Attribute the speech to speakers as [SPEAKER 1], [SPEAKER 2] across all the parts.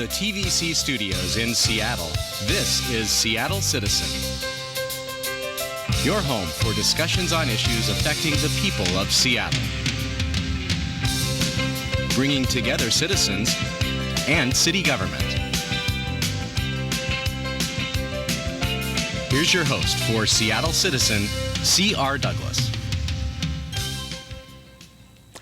[SPEAKER 1] TVC studios in Seattle, this is Seattle Citizen, your home for discussions on issues affecting the people of Seattle, bringing together citizens and city government. Here's your host for Seattle Citizen, C.R. Douglas.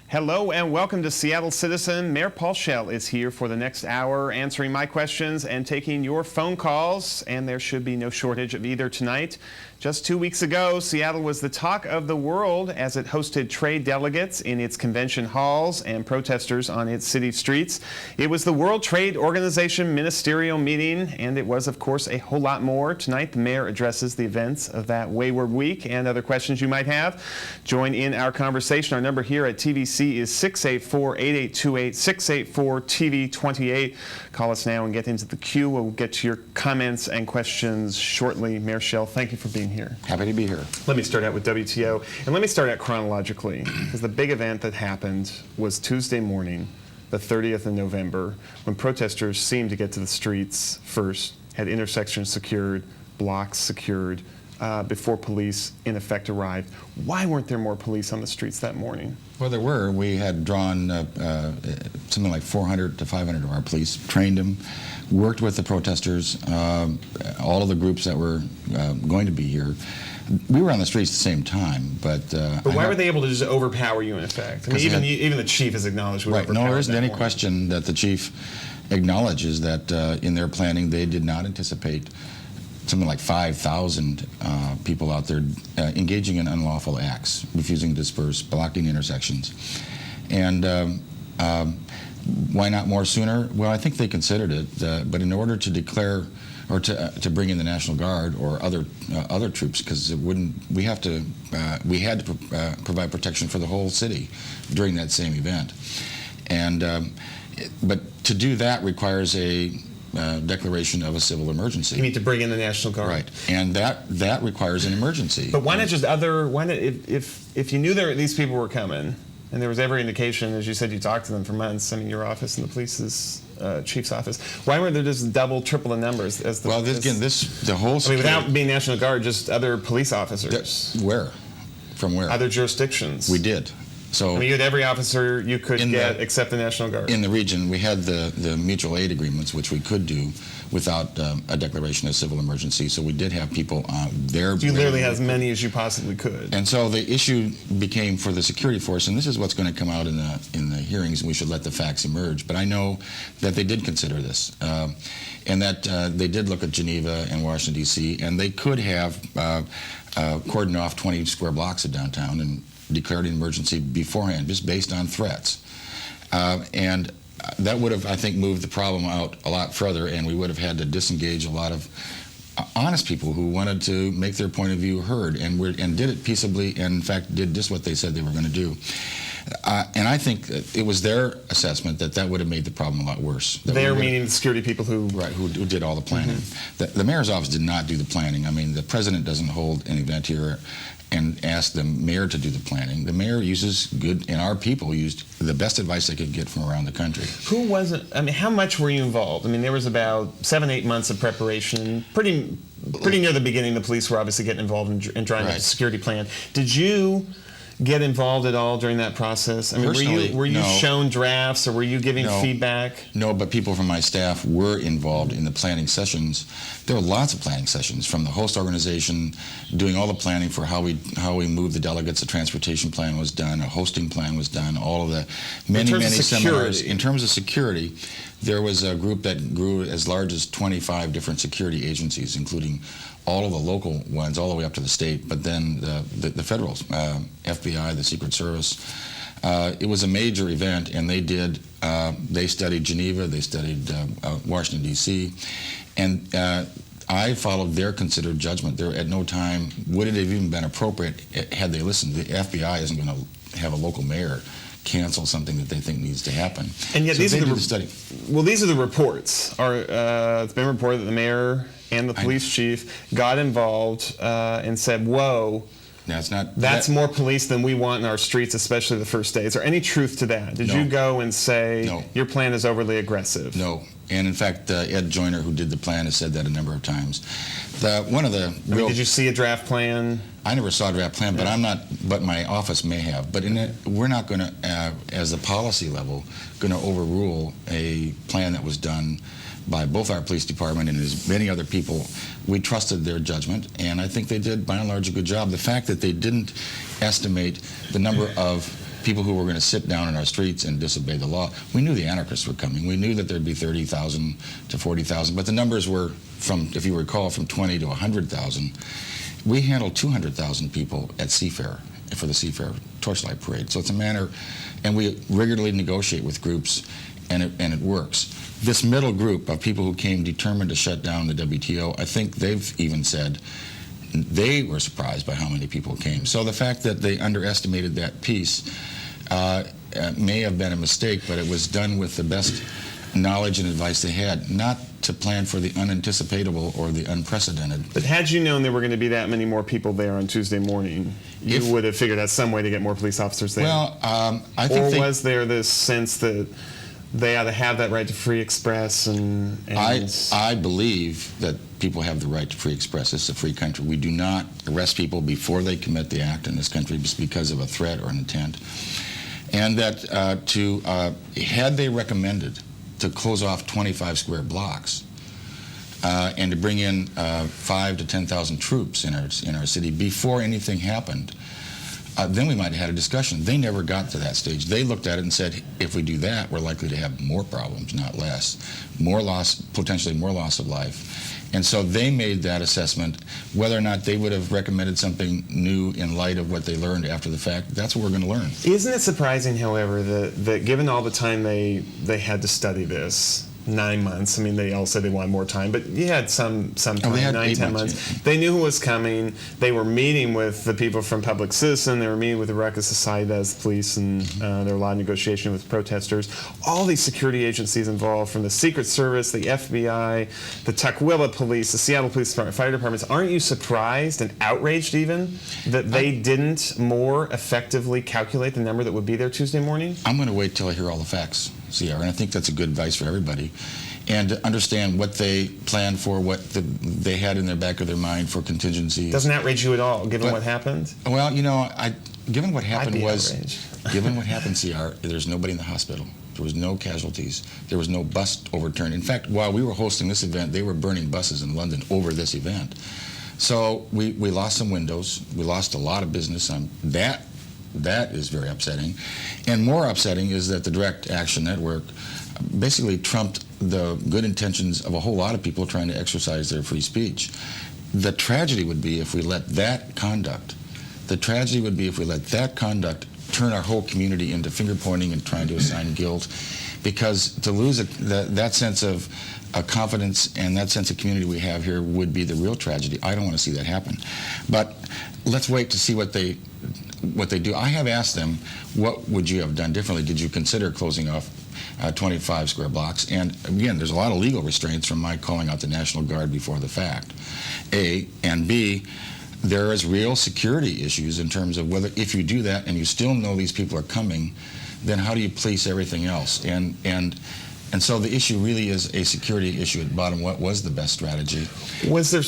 [SPEAKER 2] Hello and welcome to Seattle Citizen. Mayor Paul Schell is here for the next hour answering my questions and taking your phone calls, and there should be no shortage of either tonight. Just 2 weeks ago, Seattle was the talk of the world as it hosted trade delegates in its convention halls and protesters on its city streets. It was the World Trade Organization ministerial meeting, and it was, of course, a whole lot more. Tonight, the mayor addresses the events of that wayward week and other questions you might have. Join in our conversation. Our number here at TVC is 684-8828, 684-TV28. Call us now and get into the queue. We'll get to your comments and questions shortly. Mayor Schell, thank you for being here.
[SPEAKER 3] Happy to be here.
[SPEAKER 2] Let me start out with WTO, and let me start out chronologically, because the big event that happened was Tuesday morning, the 30th of November, when protesters seemed to get to the streets first, had intersections secured, blocks secured, before police in effect arrived. Why weren't there more police on the streets that morning?
[SPEAKER 3] Well, there were. We had drawn something like 400 to 500 of our police, trained them, worked with the protesters, all of the groups that were going to be here. We were on the streets at the same time, but
[SPEAKER 2] why were they able to just overpower you in effect? I mean, even the chief has acknowledged we were
[SPEAKER 3] right. No, there isn't any question that the chief acknowledges that in their planning they did not anticipate something like 5,000 people out there engaging in unlawful acts, refusing to disperse, blocking intersections. And why not more sooner? Well, I think they considered it, but in order to declare or to bring in the National Guard or other troops, because we had to provide protection for the whole city during that same event. And but to do that requires a declaration of a civil emergency.
[SPEAKER 2] You need to bring in the National Guard.
[SPEAKER 3] Right, and that requires an emergency.
[SPEAKER 2] But why not just if you knew these people were coming, and there was every indication, as you said, you talked to them for months, I mean, your office and the police's chief's office, why weren't there just double, triple the numbers? The whole
[SPEAKER 3] security,
[SPEAKER 2] without being National Guard, just other police officers.
[SPEAKER 3] Where? From where?
[SPEAKER 2] Other jurisdictions.
[SPEAKER 3] We did. So
[SPEAKER 2] I mean, you had every officer you could get except the National Guard.
[SPEAKER 3] In the region, we had the mutual aid agreements, which we could do without a declaration of civil emergency. So we did have people there.
[SPEAKER 2] You literally had as many as you possibly could.
[SPEAKER 3] And so the issue became for the security force, and this is what's going to come out in the hearings, and we should let the facts emerge. But I know that they did consider this, and that they did look at Geneva and Washington, D.C., and they could have cordoned off 20 square blocks of downtown and declared an emergency beforehand, just based on threats. And that would have, I think, moved the problem out a lot further, and we would have had to disengage a lot of honest people who wanted to make their point of view heard, and did it peaceably, and in fact did just what they said they were going to do. And I think it was their assessment that would have made the problem a lot worse.
[SPEAKER 2] They're meaning the security people who
[SPEAKER 3] did all the planning. The mayor's office did not do the planning. I mean, the president doesn't hold an event here and ask the mayor to do the planning. The mayor uses and our people used the best advice they could get from around the country.
[SPEAKER 2] Who wasn't, I mean, how much were you involved? I mean, there was about 7-8 months of preparation. Pretty near the beginning, the police were obviously getting involved in drawing up a security plan. Did you get involved at all during that process? I mean, were you shown drafts, or were you giving feedback?
[SPEAKER 3] No, but people from my staff were involved in the planning sessions. There were lots of planning sessions from the host organization, doing all the planning for how we moved the delegates. The transportation plan was done, a hosting plan was done, all of the many seminars. In terms of security, there was a group that grew as large as 25 different security agencies, including all of the local ones, all the way up to the state, but then the federal, FBI, the Secret Service. It was a major event, and they studied Geneva, they studied Washington, D.C., and I followed their considered judgment. There, at no time would it have even been appropriate had they listened. The FBI isn't going to have a local mayor cancel something that they think needs to happen.
[SPEAKER 2] And yet,
[SPEAKER 3] so
[SPEAKER 2] these are
[SPEAKER 3] the study.
[SPEAKER 2] Well, these are the reports. It's been reported that the mayor and the police chief got involved and said, "Whoa, that's more police than we want in our streets, especially the first day." Is there any truth to that? Did you go and say your plan is overly aggressive?
[SPEAKER 3] No. And in fact, Ed Joyner, who did the plan, has said that a number of times.
[SPEAKER 2] Did you see a draft plan?
[SPEAKER 3] I never saw a draft plan, but but my office may have. But we're not going to, as a policy level, going to overrule a plan that was done by both our police department and as many other people. We trusted their judgment, and I think they did, by and large, a good job. The fact that they didn't estimate the number of people who were going to sit down in our streets and disobey the law. We knew the anarchists were coming. We knew that there'd be 30,000 to 40,000, but the numbers were from, if you recall, from 20 to 100,000. We handled 200,000 people at Seafair for the Seafair Torchlight Parade. So it's a matter, and we regularly negotiate with groups, and it works. This middle group of people who came determined to shut down the WTO, I think they've even said they were surprised by how many people came. So the fact that they underestimated that piece may have been a mistake, but it was done with the best knowledge and advice they had, not to plan for the unanticipatable or the unprecedented.
[SPEAKER 2] But had you known there were going to be that many more people there on Tuesday morning, you would have figured out some way to get more police officers there.
[SPEAKER 3] Well, I think
[SPEAKER 2] was there this sense that they ought to have that right to free express? And
[SPEAKER 3] I believe that people have the right to free express. It's a free country. We do not arrest people before they commit the act in this country just because of a threat or an intent. And that had they recommended to close off 25 square blocks and to bring in 5,000 to 10,000 troops in our city before anything happened, then we might have had a discussion. They never got to that stage. They looked at it and said, if we do that, we're likely to have more problems, not less. More loss, potentially more loss of life. And so they made that assessment. Whether or not they would have recommended something new in light of what they learned after the fact, that's what we're going to learn.
[SPEAKER 2] Isn't it surprising, however, that given all the time they had to study this, 9 months. I mean, they all said they wanted more time, but you had some time,
[SPEAKER 3] they had
[SPEAKER 2] 9-10 months. Yeah. They knew who was coming. They were meeting with the people from Public Citizen. They were meeting with the Ruckus Societas, police, and there were a lot of negotiation with protesters. All these security agencies involved, from the Secret Service, the FBI, the Tukwila Police, the Seattle Police Department, fire departments. Aren't you surprised and outraged even that they didn't more effectively calculate the number that would be there Tuesday morning?
[SPEAKER 3] I'm going to wait till I hear all the facts, Sierra, and I think that's a good advice for everybody. And to understand what they planned for, what they had in their back of their mind for contingencies.
[SPEAKER 2] Doesn't outrage you at all, given what happened?
[SPEAKER 3] Well, you know, given what happened given what happened, CR, there's nobody in the hospital. There was no casualties. There was no bus overturned. In fact, while we were hosting this event, they were burning buses in London over this event. So we lost some windows. We lost a lot of business. That is very upsetting. And more upsetting is that the Direct Action Network basically trumped the good intentions of a whole lot of people trying to exercise their free speech. The tragedy would be if we let that conduct turn our whole community into finger-pointing and trying to assign guilt, because to lose that sense of confidence and that sense of community we have here would be the real tragedy. I don't want to see that happen. But let's wait to see what they do. I have asked them, what would you have done differently? Did you consider closing off 25 square blocks? And again, there's a lot of legal restraints from my calling out the National Guard before the fact, A. And B, there is real security issues in terms of whether, if you do that and you still know these people are coming, then how do you police everything else? And so the issue really is a security issue at bottom. What was the best strategy?
[SPEAKER 2] Was there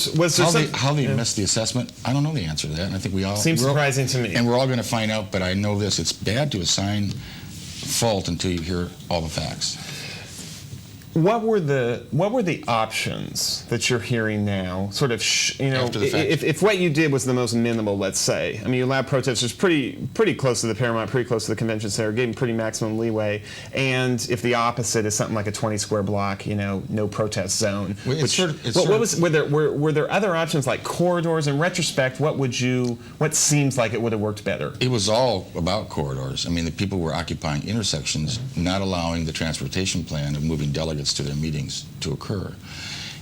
[SPEAKER 3] how they missed the assessment? I don't know the answer to that, and I think
[SPEAKER 2] seems surprising to me.
[SPEAKER 3] And we're all going to find out. But I know this: it's bad to assign fault until you hear all the facts.
[SPEAKER 2] What were the options that you're hearing now? Sort of,
[SPEAKER 3] After the fact.
[SPEAKER 2] If what you did was the most minimal, let's say. I mean, you allowed protesters pretty close to the Paramount, pretty close to the convention center, gave them pretty maximum leeway. And if the opposite is something like a 20 square block, no protest zone.
[SPEAKER 3] Well,
[SPEAKER 2] were there other options like corridors? In retrospect, what seems like it would have worked better?
[SPEAKER 3] It was all about corridors. I mean, the people were occupying intersections, not allowing the transportation plan of moving delegates to their meetings to occur,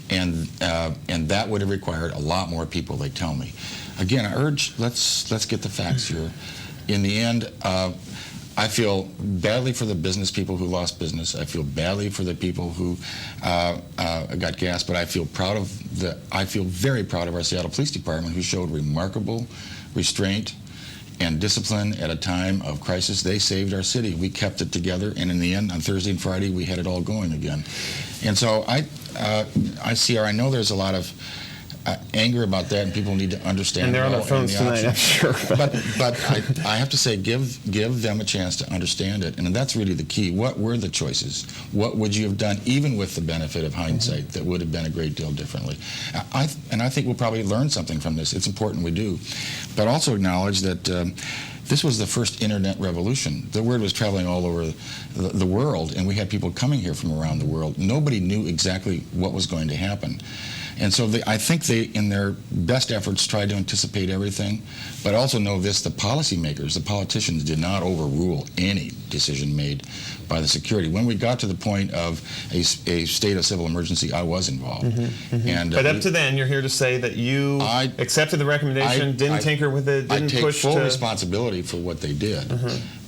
[SPEAKER 3] and that would have required a lot more people. They tell me. Again, I urge let's get the facts here. In the end, I feel badly for the business people who lost business. I feel badly for the people who got gas, but I feel very proud of our Seattle Police Department, who showed remarkable restraint and discipline at a time of crisis. They saved our city. We kept it together, and in the end, on Thursday and Friday, we had it all going again. And so I know there's a lot of anger about that, and people need to understand.
[SPEAKER 2] And they're on their phones tonight, I'm sure.
[SPEAKER 3] But I have to say, give them a chance to understand it, and that's really the key. What were the choices? What would you have done, even with the benefit of hindsight, that would have been a great deal differently? I think we'll probably learn something from this. It's important we do, but also acknowledge that this was the first internet revolution. The word was traveling all over the world, and we had people coming here from around the world. Nobody knew exactly what was going to happen. And so I think they, in their best efforts, tried to anticipate everything, but also know this: the policymakers, the politicians, did not overrule any decision made by the security. When we got to the point of a state of civil emergency, I was involved. And,
[SPEAKER 2] but up to then, you're here to say that you accepted the recommendation, didn't tinker with it, didn't push to...
[SPEAKER 3] I take full responsibility for what they did.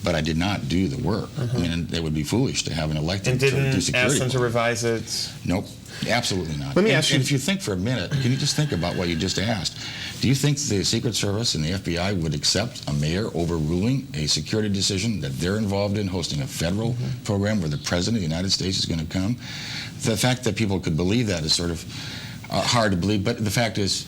[SPEAKER 3] But I did not do the work. I mean, it would be foolish to have an elected to do security.
[SPEAKER 2] And didn't ask them to revise it?
[SPEAKER 3] Nope, absolutely not.
[SPEAKER 2] Let me ask you...
[SPEAKER 3] And if you think for a minute, can you just think about what you just asked? Do you think the Secret Service and the FBI would accept a mayor overruling a security decision that they're involved in, hosting a federal program where the President of the United States is going to come? The fact that people could believe that is sort of hard to believe, but the fact is,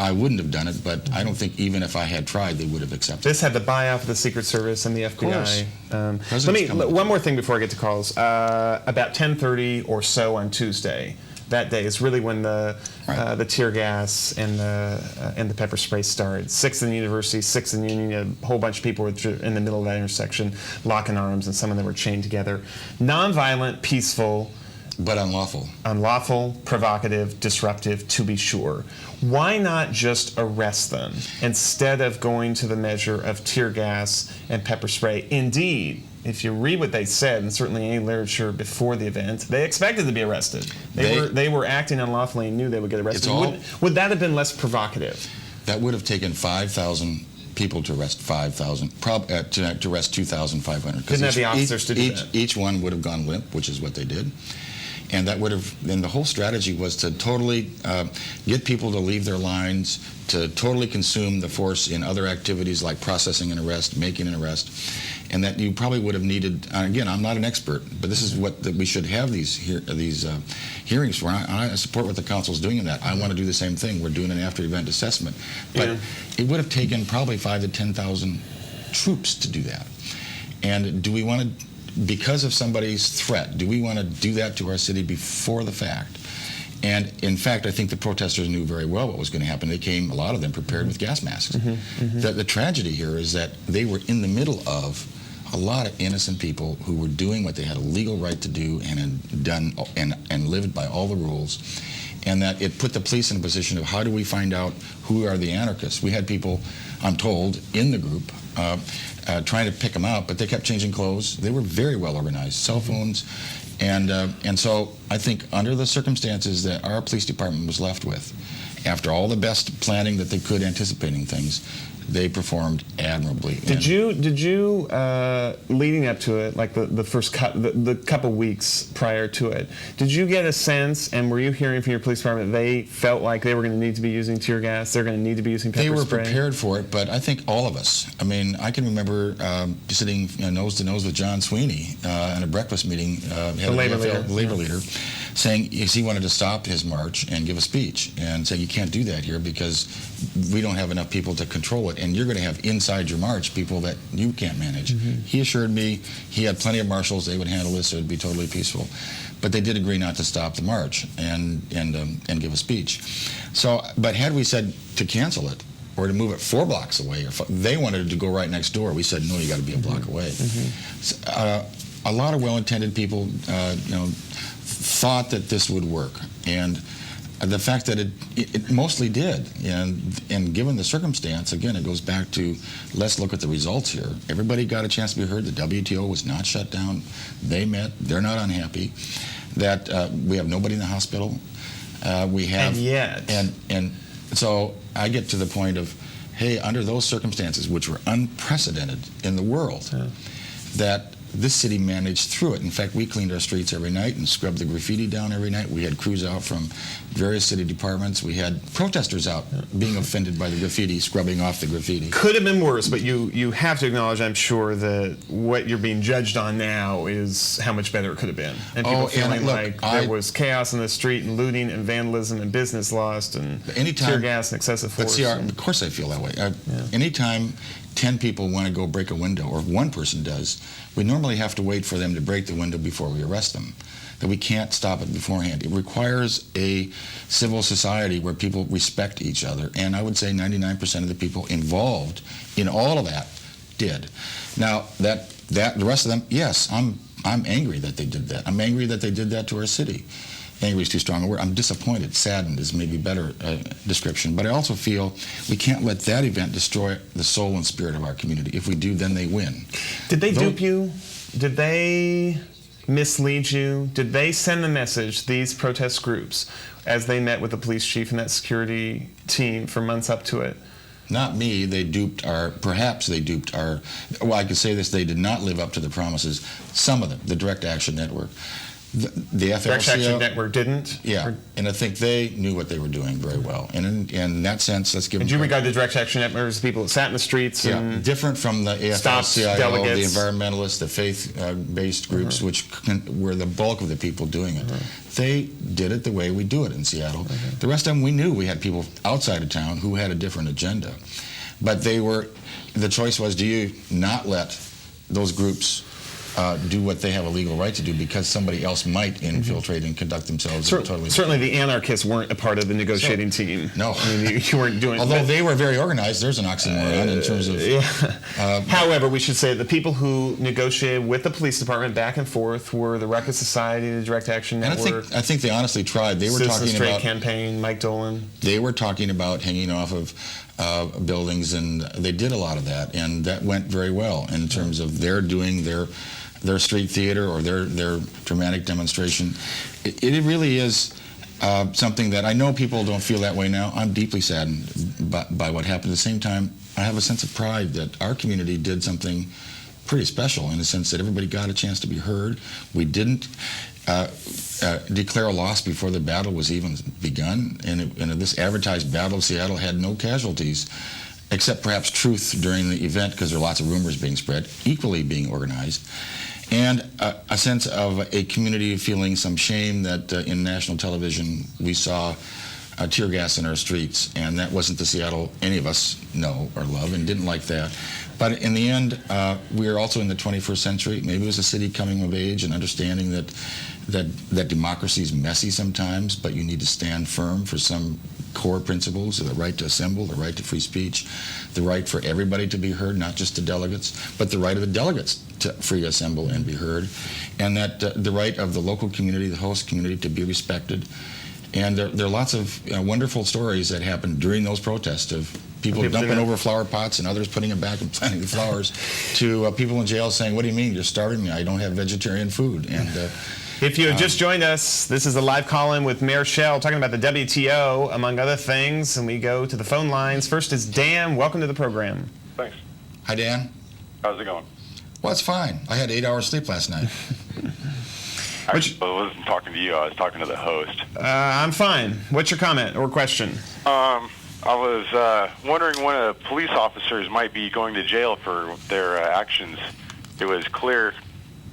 [SPEAKER 3] I wouldn't have done it, but I don't think even if I had tried, they would have accepted it.
[SPEAKER 2] This had the buy-off of the Secret Service and the FBI. One more thing before I get to calls. About 10:30 or so on Tuesday, that day is really when the tear gas and the pepper spray started. 6th and University, 6th and Union, a whole bunch of people were in the middle of that intersection, locking arms, and some of them were chained together. Nonviolent, peaceful,
[SPEAKER 3] but unlawful.
[SPEAKER 2] Unlawful, provocative, disruptive, to be sure. Why not just arrest them instead of going to the measure of tear gas and pepper spray? Indeed, if you read what they said, and certainly any literature before the event, they expected to be arrested. They were acting unlawfully and knew they would get arrested. Would that have been less provocative?
[SPEAKER 3] That would have taken 5,000 people to arrest 5,000, to arrest 2,500.
[SPEAKER 2] Didn't have the officers to do that.
[SPEAKER 3] Each one would have gone limp, which is what they did. And that would have, and the whole strategy was to totally get people to leave their lines, to totally consume the force in other activities like processing an arrest, making an arrest, and that you probably would have needed, again, I'm not an expert, but this is what we should have these hearings for. I support what the council's doing in that. I want to do the same thing. We're doing an after-event assessment. But it would have taken probably 5,000 to 10,000 troops to do that. And do we want to, because of somebody's threat, do we want to do that to our city before the fact? And in fact, I think the protesters knew very well what was going to happen. They came, a lot of them, prepared with gas masks. The tragedy here is that they were in the middle of a lot of innocent people who were doing what they had a legal right to do and had done and lived by all the rules. And that it put the police in a position of how do we find out who are the anarchists? We had people, I'm told, in the group trying to pick them out, but they kept changing clothes. They were very well organized, cell phones. And so I think under the circumstances that our police department was left with, after all the best planning that they could, anticipating things, they performed admirably.
[SPEAKER 2] Did you leading up to it, like the first the couple weeks prior to it, did you get a sense, and were you hearing from your police department, they felt like they were going to need to be using tear gas, they're going to need to be using pepper spray?
[SPEAKER 3] They were prepared for it, but I think all of us. I mean, I can remember sitting nose to nose with John Sweeney in a breakfast meeting,
[SPEAKER 2] the labor leader,
[SPEAKER 3] saying he wanted to stop his march and give a speech, and saying you can't do that here because we don't have enough people to control it, and you're going to have inside your march people that you can't manage. He assured me he had plenty of marshals, they would handle this, so it'd be totally peaceful. But they did agree not to stop the march and give a speech. So, but had we said to cancel it or to move it 4 blocks away, or they wanted to go right next door, we said no, you got to be a block away. So, a lot of well-intended people, thought that this would work, and the fact that it mostly did, and given the circumstance, again, it goes back to let's look at the results here. Everybody got a chance to be heard. The WTO was not shut down. They met. They're not unhappy. That we have nobody in the hospital. We have,
[SPEAKER 2] and yet,
[SPEAKER 3] and so I get to the point of, hey, under those circumstances, which were unprecedented in the world, that this city managed through it. In fact, we cleaned our streets every night and scrubbed the graffiti down every night. We had crews out from various city departments. We had protesters out being offended by the graffiti, scrubbing off the graffiti.
[SPEAKER 2] Could have been worse, but you have to acknowledge, I'm sure, that what you're being judged on now is how much better it could have been. And people feeling like there was chaos in the street and looting and vandalism and business lost and tear gas and excessive force.
[SPEAKER 3] Of course I feel that way. Anytime 10 people want to go break a window, or one person does, we normally have to wait for them to break the window before we arrest them. That we can't stop it beforehand. It requires a civil society where people respect each other, and I would say 99% of the people involved in all of that did. Now, that the rest of them, yes, I'm angry that they did that. I'm angry that they did that to our city. Angry is too strong a word. I'm disappointed. Saddened is maybe better description. But I also feel we can't let that event destroy the soul and spirit of our community. If we do, then they win.
[SPEAKER 2] Did they dupe you? Did they mislead you? Did they send the message, these protest groups, as they met with the police chief and that security team for months up to it?
[SPEAKER 3] Not me. Perhaps they duped our, well, I could say this, they did not live up to the promises. Some of them, the Direct Action Network. The FLCL,
[SPEAKER 2] Direct Action Network didn't?
[SPEAKER 3] Yeah, and I think they knew what they were doing very well. And in that sense, let's give them.
[SPEAKER 2] Did you regard the Direct Action Network as the people that sat in the streets and
[SPEAKER 3] different from the AFL-CIO,
[SPEAKER 2] delegates,
[SPEAKER 3] the environmentalists, the faith-based groups, which were the bulk of the people doing it. They did it the way we do it in Seattle. The rest of them, we knew we had people outside of town who had a different agenda. But the choice was, do you not let those groups do what they have a legal right to do because somebody else might infiltrate and conduct themselves totally.
[SPEAKER 2] Certainly the anarchists weren't a part of the negotiating team.
[SPEAKER 3] No.
[SPEAKER 2] I mean, you weren't doing
[SPEAKER 3] Although they were very organized, there's an oxymoron in terms of...
[SPEAKER 2] However, we should say the people who negotiated with the police department back and forth were the Record Society, the Direct Action Network.
[SPEAKER 3] And I think they honestly tried. They were
[SPEAKER 2] Citizen
[SPEAKER 3] talking
[SPEAKER 2] Straight
[SPEAKER 3] about...
[SPEAKER 2] Campaign, Mike Dolan.
[SPEAKER 3] They were talking about hanging off of buildings, and they did a lot of that, and that went very well in terms of their doing their street theater or their dramatic demonstration. It really is something that I know people don't feel that way now. I'm deeply saddened by what happened. At the same time, I have a sense of pride that our community did something pretty special in the sense that everybody got a chance to be heard. We didn't declare a loss before the battle was even begun, and this advertised Battle of Seattle had no casualties, except perhaps truth during the event because there are lots of rumors being spread, equally being organized, and a sense of a community feeling some shame that in national television we saw tear gas in our streets, and that wasn't the Seattle any of us know or love and didn't like that. But in the end, we are also in the 21st century. Maybe it was a city coming of age and understanding that democracy is messy sometimes, but you need to stand firm for some core principles, the right to assemble, the right to free speech, the right for everybody to be heard, not just the delegates, but the right of the delegates to free assemble and be heard, and that the right of the local community, the host community, to be respected. And there are lots of wonderful stories that happened during those protests of people dumping over flower pots and others putting them back and planting the flowers, to people in jail saying, "What do you mean? You're starving me. I don't have vegetarian food." And
[SPEAKER 2] if you have just joined us, this is a live call-in with Mayor Schell talking about the WTO, among other things, and we go to the phone lines. First is Dan. Welcome to the program.
[SPEAKER 4] Thanks.
[SPEAKER 3] Hi, Dan.
[SPEAKER 4] How's it going?
[SPEAKER 3] Well, it's fine. I had 8 hours sleep last night.
[SPEAKER 4] I wasn't talking to you. I was talking to the host.
[SPEAKER 2] I'm fine. What's your comment or question?
[SPEAKER 4] I was wondering when police officers might be going to jail for their actions. It was clear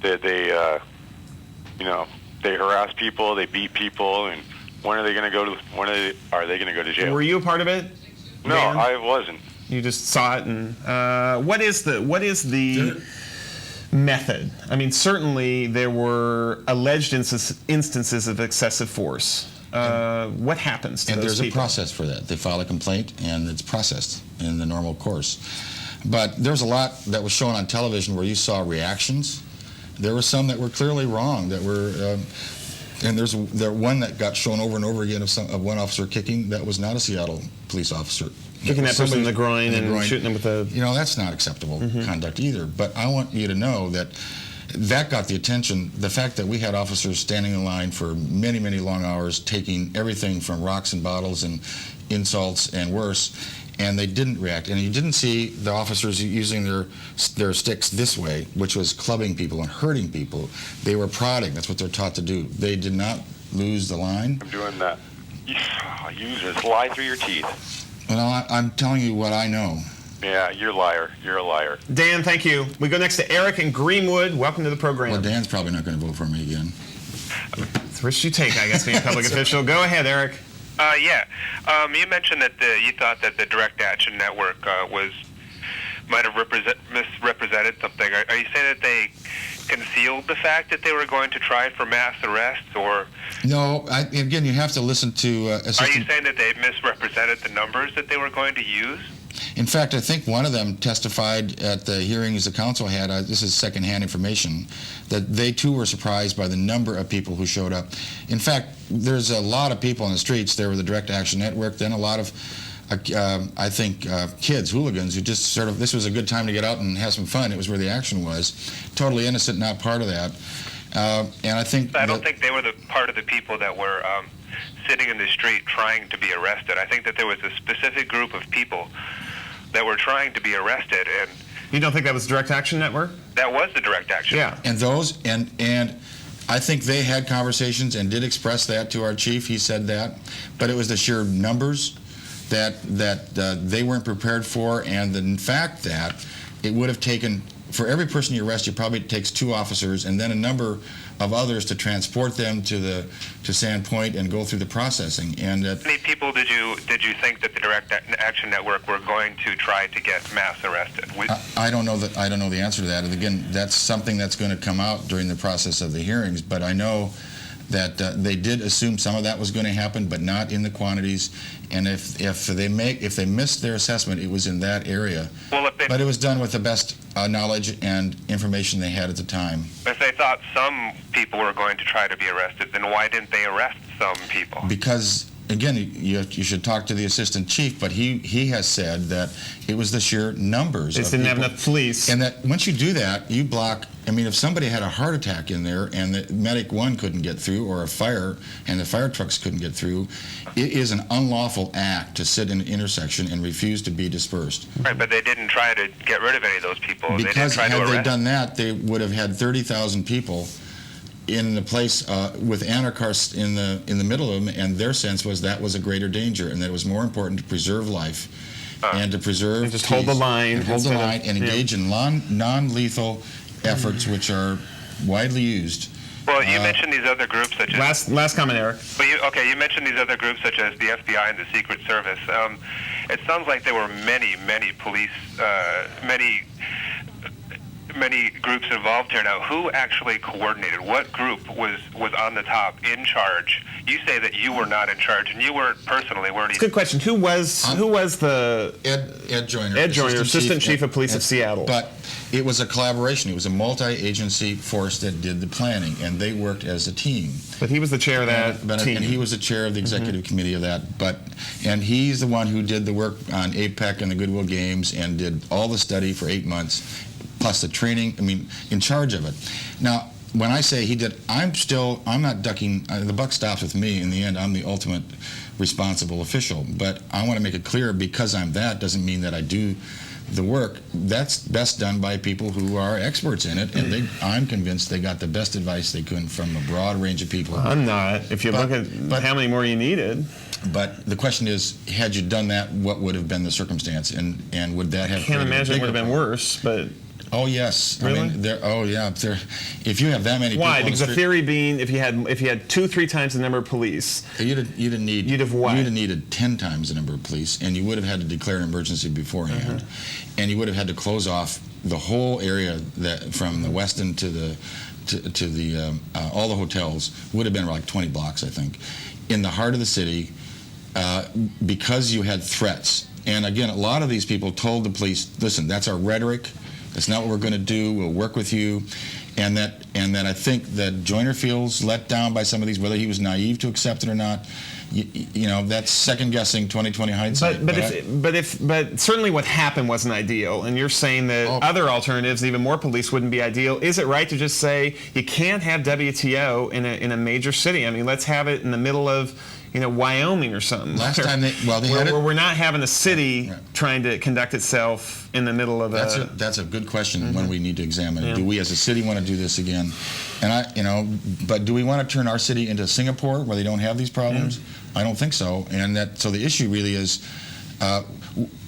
[SPEAKER 4] that they, they harass people, they beat people, and when are they going to go to? Are they going to go to jail?
[SPEAKER 2] Were you a part of it?
[SPEAKER 4] No,
[SPEAKER 2] Dan?
[SPEAKER 4] I wasn't.
[SPEAKER 2] You just saw it, and what is the method? I mean, certainly there were alleged instances of excessive force. What happens to those people? And
[SPEAKER 3] there's a process for that. They file a complaint, and it's processed in the normal course. But there's a lot that was shown on television where you saw reactions. There were some that were clearly wrong, that were, and there's one that got shown over and over again of one officer kicking. That was not a Seattle police officer.
[SPEAKER 2] Kicking that person in the groin and shooting them with a...
[SPEAKER 3] that's not acceptable conduct either. But I want you to know that got the attention. The fact that we had officers standing in line for many, many long hours, taking everything from rocks and bottles and insults and worse, and they didn't react. And you didn't see the officers using their sticks this way, which was clubbing people and hurting people. They were prodding. That's what they're taught to do. They did not lose the line.
[SPEAKER 4] I'm doing that. You just lie through your teeth.
[SPEAKER 3] Well, I'm telling you what I know.
[SPEAKER 4] Yeah, you're a liar. You're a liar.
[SPEAKER 2] Dan, thank you. We go next to Eric in Greenwood. Welcome to the program.
[SPEAKER 3] Well, Dan's probably not going to vote for me again.
[SPEAKER 2] It's the risk you take, I guess, being a public official. Go ahead, Eric.
[SPEAKER 5] You mentioned that you thought that the Direct Action Network might have misrepresented something. Are you saying that they concealed the fact that they were going to try for mass arrests, or?
[SPEAKER 3] No, again, you have to listen to...
[SPEAKER 5] Are you saying that they misrepresented the numbers that they were going to use?
[SPEAKER 3] In fact, I think one of them testified at the hearings the council had, this is secondhand information, that they too were surprised by the number of people who showed up. In fact, there's a lot of people on the streets. There were the Direct Action Network, then a lot of, I think, kids, hooligans, who just sort of, this was a good time to get out and have some fun. It was where the action was. Totally innocent, not part of that. And I think...
[SPEAKER 5] I don't think they were the part of the people that were sitting in the street trying to be arrested. I think that there was a specific group of people that were trying to be arrested, and
[SPEAKER 2] You don't think that was Direct Action Network?
[SPEAKER 5] that was the Direct Action.
[SPEAKER 2] Yeah.
[SPEAKER 3] And those, and I think they had conversations and did express that to our chief. He said that, but it was the sheer numbers that they weren't prepared for, and the fact that it would have taken, for every person you arrest, it probably takes 2 officers and then a number of others to transport them to Sandpoint and go through the processing. And
[SPEAKER 5] How many people did you think that the Direct Action Network were going to try to get mass arrested?
[SPEAKER 3] I don't know the answer to that. And again, that's something that's going to come out during the process of the hearings. But I know that they did assume some of that was going to happen, but not in the quantities. And if they missed their assessment, it was in that area.
[SPEAKER 5] Well,
[SPEAKER 3] But it was done with the best knowledge and information they had at the time.
[SPEAKER 5] if they thought some people were going to try to be arrested, then why didn't they arrest some people?
[SPEAKER 3] Because, again, you should talk to the assistant chief, but he has said that it was the sheer numbers.
[SPEAKER 2] They
[SPEAKER 3] of
[SPEAKER 2] didn't have
[SPEAKER 3] people.
[SPEAKER 2] enough police.
[SPEAKER 3] And that once you do that, you block. I mean, if somebody had a heart attack in there and the medic 1 couldn't get through, or a fire and the fire trucks couldn't get through, it is an unlawful act to sit in an intersection and refuse to be dispersed.
[SPEAKER 5] Right, but they didn't try to get rid of any of those people. They didn't
[SPEAKER 3] Because
[SPEAKER 5] try to
[SPEAKER 3] had they
[SPEAKER 5] arrest.
[SPEAKER 3] done that, they would have had 30,000 people in the place with anarchists in the middle of them, and their sense was that was a greater danger, and that it was more important to preserve life and to preserve
[SPEAKER 2] And just hold the line
[SPEAKER 3] and hold the
[SPEAKER 2] instead of-
[SPEAKER 3] line and engage in non-lethal efforts, which are widely used.
[SPEAKER 5] Well, you mentioned these other groups such as...
[SPEAKER 2] Last comment, Eric.
[SPEAKER 5] Well, you mentioned these other groups such as the FBI and the Secret Service. It sounds like there were many police, many groups involved here. Now, who actually coordinated? What group was on the top, in charge? You say that you were not in charge, and you weren't personally, weren't you?
[SPEAKER 2] Good question. Who was the
[SPEAKER 3] Ed Joyner.
[SPEAKER 2] Ed Joyner, Assistant Chief of Police of Seattle?
[SPEAKER 3] But it was a collaboration. It was a multi-agency force that did the planning, and they worked as a team.
[SPEAKER 2] But he was the chair of that team.
[SPEAKER 3] And he was the chair of the executive committee of that. And he's the one who did the work on APEC and the Goodwill Games and did all the study for 8 months, plus the training. I mean, in charge of it. Now, when I say he did, I'm not ducking. The buck stops with me. In the end, I'm the ultimate responsible official. But I want to make it clear, because I'm that doesn't mean that I do the work. That's best done by people who are experts in it, and I'm convinced they got the best advice they could from a broad range of people.
[SPEAKER 2] I'm not. If you look at how many more you needed.
[SPEAKER 3] But the question is, had you done that, what would have been the circumstance, and would that have?
[SPEAKER 2] I can't imagine it would have been worse, but.
[SPEAKER 3] Oh yes,
[SPEAKER 2] Really?
[SPEAKER 3] I mean, if you have that many people.
[SPEAKER 2] Why? Because the
[SPEAKER 3] street,
[SPEAKER 2] theory being, if you had 2-3 times the number of police,
[SPEAKER 3] you'd have needed 10 times the number of police, and you would have had to declare an emergency beforehand, and you would have had to close off the whole area that from the Westin to the all the hotels would have been like 20 blocks, I think, in the heart of the city, because you had threats. And again, a lot of these people told the police, "Listen, that's our rhetoric. That's not what we're going to do. We'll work with you." And that I think that Joyner feels let down by some of these, whether he was naive to accept it or not. You know, that's second guessing 20/20 hindsight.
[SPEAKER 2] But certainly what happened wasn't ideal, and you're saying that other alternatives, even more police, wouldn't be ideal. Is it right to just say you can't have WTO in a major city? I mean, let's have it in the middle of Wyoming or something.
[SPEAKER 3] Last time they had it.
[SPEAKER 2] Where we're not having a city trying to conduct itself in the middle of
[SPEAKER 3] That's a good question. When we need to examine it.
[SPEAKER 2] Yeah.
[SPEAKER 3] Do we as a city want to do this again? And but do we want to turn our city into Singapore where they don't have these problems? I don't think so. And so the issue really is,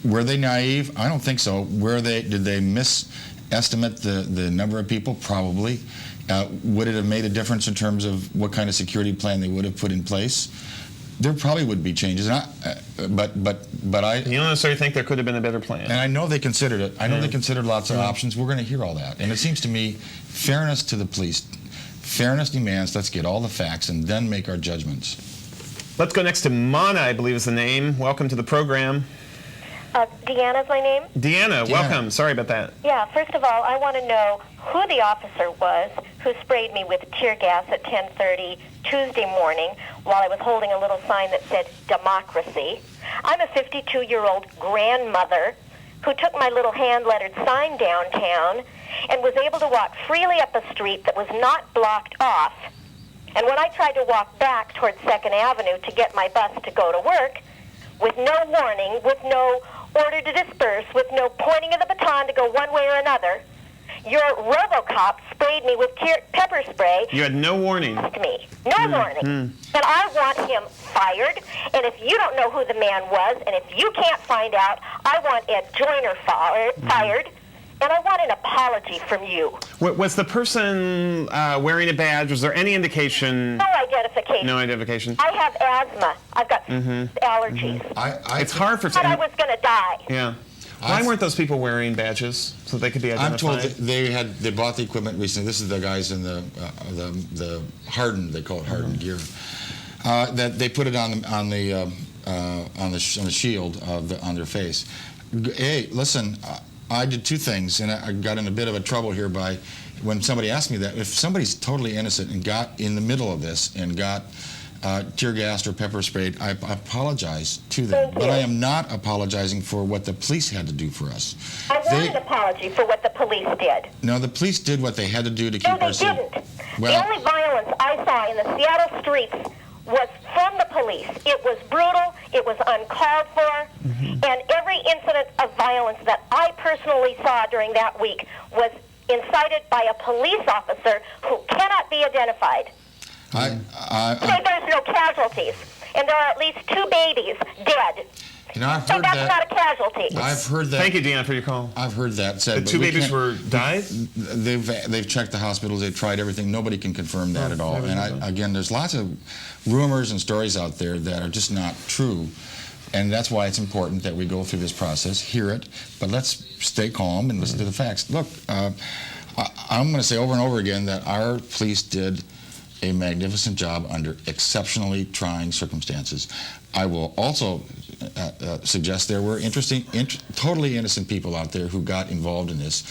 [SPEAKER 3] were they naive? I don't think so. Did they misestimate the number of people? Probably. Would it have made a difference in terms of what kind of security plan they would have put in place? There probably would be changes, but I.
[SPEAKER 2] You don't necessarily think there could have been a better plan.
[SPEAKER 3] And I know they considered it. I know they considered lots of options. We're going to hear all that. And it seems to me, fairness to the police, fairness demands let's get all the facts and then make our judgments.
[SPEAKER 2] Let's go next to Mana, I believe is the name. Welcome to the program.
[SPEAKER 6] Deanna's my name.
[SPEAKER 2] Deanna, welcome. Sorry about that.
[SPEAKER 6] Yeah, first of all, I want to know who the officer was who sprayed me with tear gas at 10:30 Tuesday morning while I was holding a little sign that said democracy. I'm a 52-year-old grandmother who took my little hand-lettered sign downtown and was able to walk freely up a street that was not blocked off. And when I tried to walk back towards 2nd Avenue to get my bus to go to work, with no warning, with no order to disperse, with no pointing of the baton to go one way or another, your RoboCop sprayed me with pepper spray.
[SPEAKER 2] You had no warning.
[SPEAKER 6] Me. No warning. And I want him fired. And if you don't know who the man was, and if you can't find out, I want Ed Joyner fired. And I want an apology from you.
[SPEAKER 2] Was the person wearing a badge? Was there any indication?
[SPEAKER 6] No identification.
[SPEAKER 2] No identification.
[SPEAKER 6] I have asthma. I've got allergies.
[SPEAKER 2] It's hard for.
[SPEAKER 6] I thought I was going to die.
[SPEAKER 2] Yeah. Why weren't those people wearing badges so they could be identified?
[SPEAKER 3] I'm told that they bought the equipment recently. This is the guys in the hardened, they call it hardened gear, that they put it on the shield on their face. Hey, listen. I did two things, and I got in a bit of a trouble here by when somebody asked me that. If somebody's totally innocent and got in the middle of this and got tear gassed or pepper sprayed, I apologize to them. But I am not apologizing for what the police had to do for us.
[SPEAKER 6] I want an apology for what the police did.
[SPEAKER 3] No, the police did what they had to do to keep our city.
[SPEAKER 6] No, they didn't. The only violence I saw in the Seattle streets was from the police. It was brutal. It was uncalled for. And every incident of violence that I personally saw during that week was incited by a police officer who cannot be identified. There's no casualties. And there are at least 2 babies dead.
[SPEAKER 3] I've
[SPEAKER 6] so
[SPEAKER 3] heard
[SPEAKER 6] that's
[SPEAKER 3] that.
[SPEAKER 6] not a casualty.
[SPEAKER 3] I've heard that.
[SPEAKER 2] Thank you, Deanna, for your call.
[SPEAKER 3] I've heard that said.
[SPEAKER 2] The 2 babies were died?
[SPEAKER 3] They've checked the hospitals. They've tried everything. Nobody can confirm that at all. And again, there's lots of rumors and stories out there that are just not true. And that's why it's important that we go through this process, hear it, but let's stay calm and listen to the facts. Look, I'm going to say over and over again that our police did a magnificent job under exceptionally trying circumstances. I will also suggest there were totally innocent people out there who got involved in this.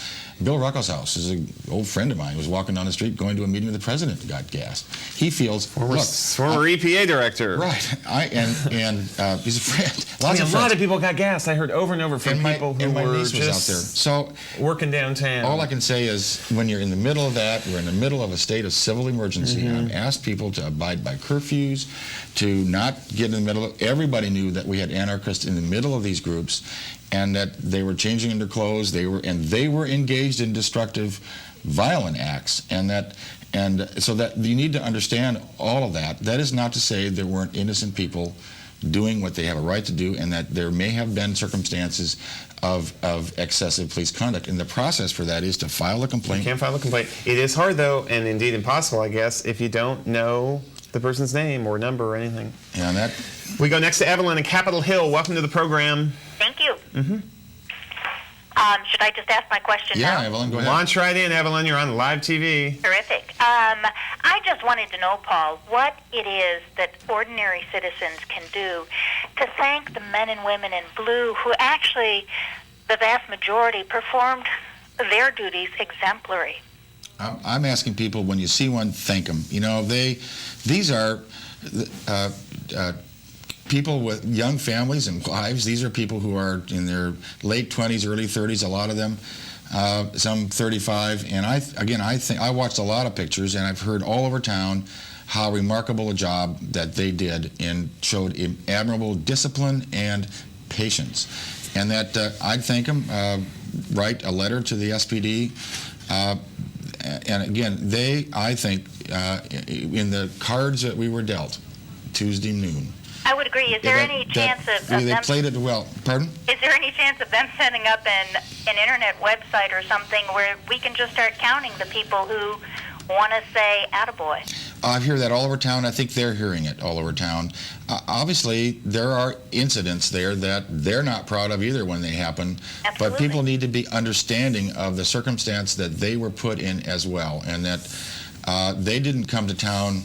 [SPEAKER 3] Bill Ruckelshaus is an old friend of mine who was walking down the street going to a meeting with the president and got gassed. He feels,
[SPEAKER 2] former EPA director.
[SPEAKER 3] Right, and he's a friend.
[SPEAKER 2] A lot of people got gassed. I heard over and over from people who were just
[SPEAKER 3] out there. So
[SPEAKER 2] working downtown.
[SPEAKER 3] All I can say is when you're in the middle of that, we're in the middle of a state of civil emergency. And I've asked people to abide by curfews, to not get in the middle of. Everybody knew that we had anarchists in the middle of these groups, and that they were changing in their clothes. They were engaged in destructive, violent acts, and so that you need to understand all of that. That is not to say there weren't innocent people doing what they have a right to do, and that there may have been circumstances of excessive police conduct. And the process for that is to file a complaint.
[SPEAKER 2] You can't file a complaint. It is hard, though, and indeed impossible, I guess, if you don't know the person's name or number or anything.
[SPEAKER 3] Yeah,
[SPEAKER 2] We go next to Evelyn in Capitol Hill. Welcome to the program.
[SPEAKER 7] Thank you. Should I just ask my question now?
[SPEAKER 3] Yeah, Evelyn, go ahead.
[SPEAKER 2] Launch right in, Evelyn. You're on live TV.
[SPEAKER 7] Terrific. I just wanted to know, Paul, what it is that ordinary citizens can do to thank the men and women in blue who actually, the vast majority, performed their duties exemplary.
[SPEAKER 3] I'm asking people, when you see one, thank them. You know, these are people with young families and wives. These are people who are in their late 20s, early 30s, a lot of them, some 35. And I watched a lot of pictures, and I've heard all over town how remarkable a job that they did and showed admirable discipline and patience. And that I'd thank them, write a letter to the SPD. And again, I think, in the cards that we were dealt Tuesday noon.
[SPEAKER 7] I would agree. Is there any chance of
[SPEAKER 3] they
[SPEAKER 7] them...
[SPEAKER 3] played it well. Pardon?
[SPEAKER 7] Is there any chance of them setting up an internet website or something where we can just start counting the people who want to say attaboy?
[SPEAKER 3] I hear that all over town. I think they're hearing it all over town. Obviously, there are incidents there that they're not proud of either when they happen.
[SPEAKER 7] Absolutely.
[SPEAKER 3] But people need to be understanding of the circumstance that they were put in as well, and that they didn't come to town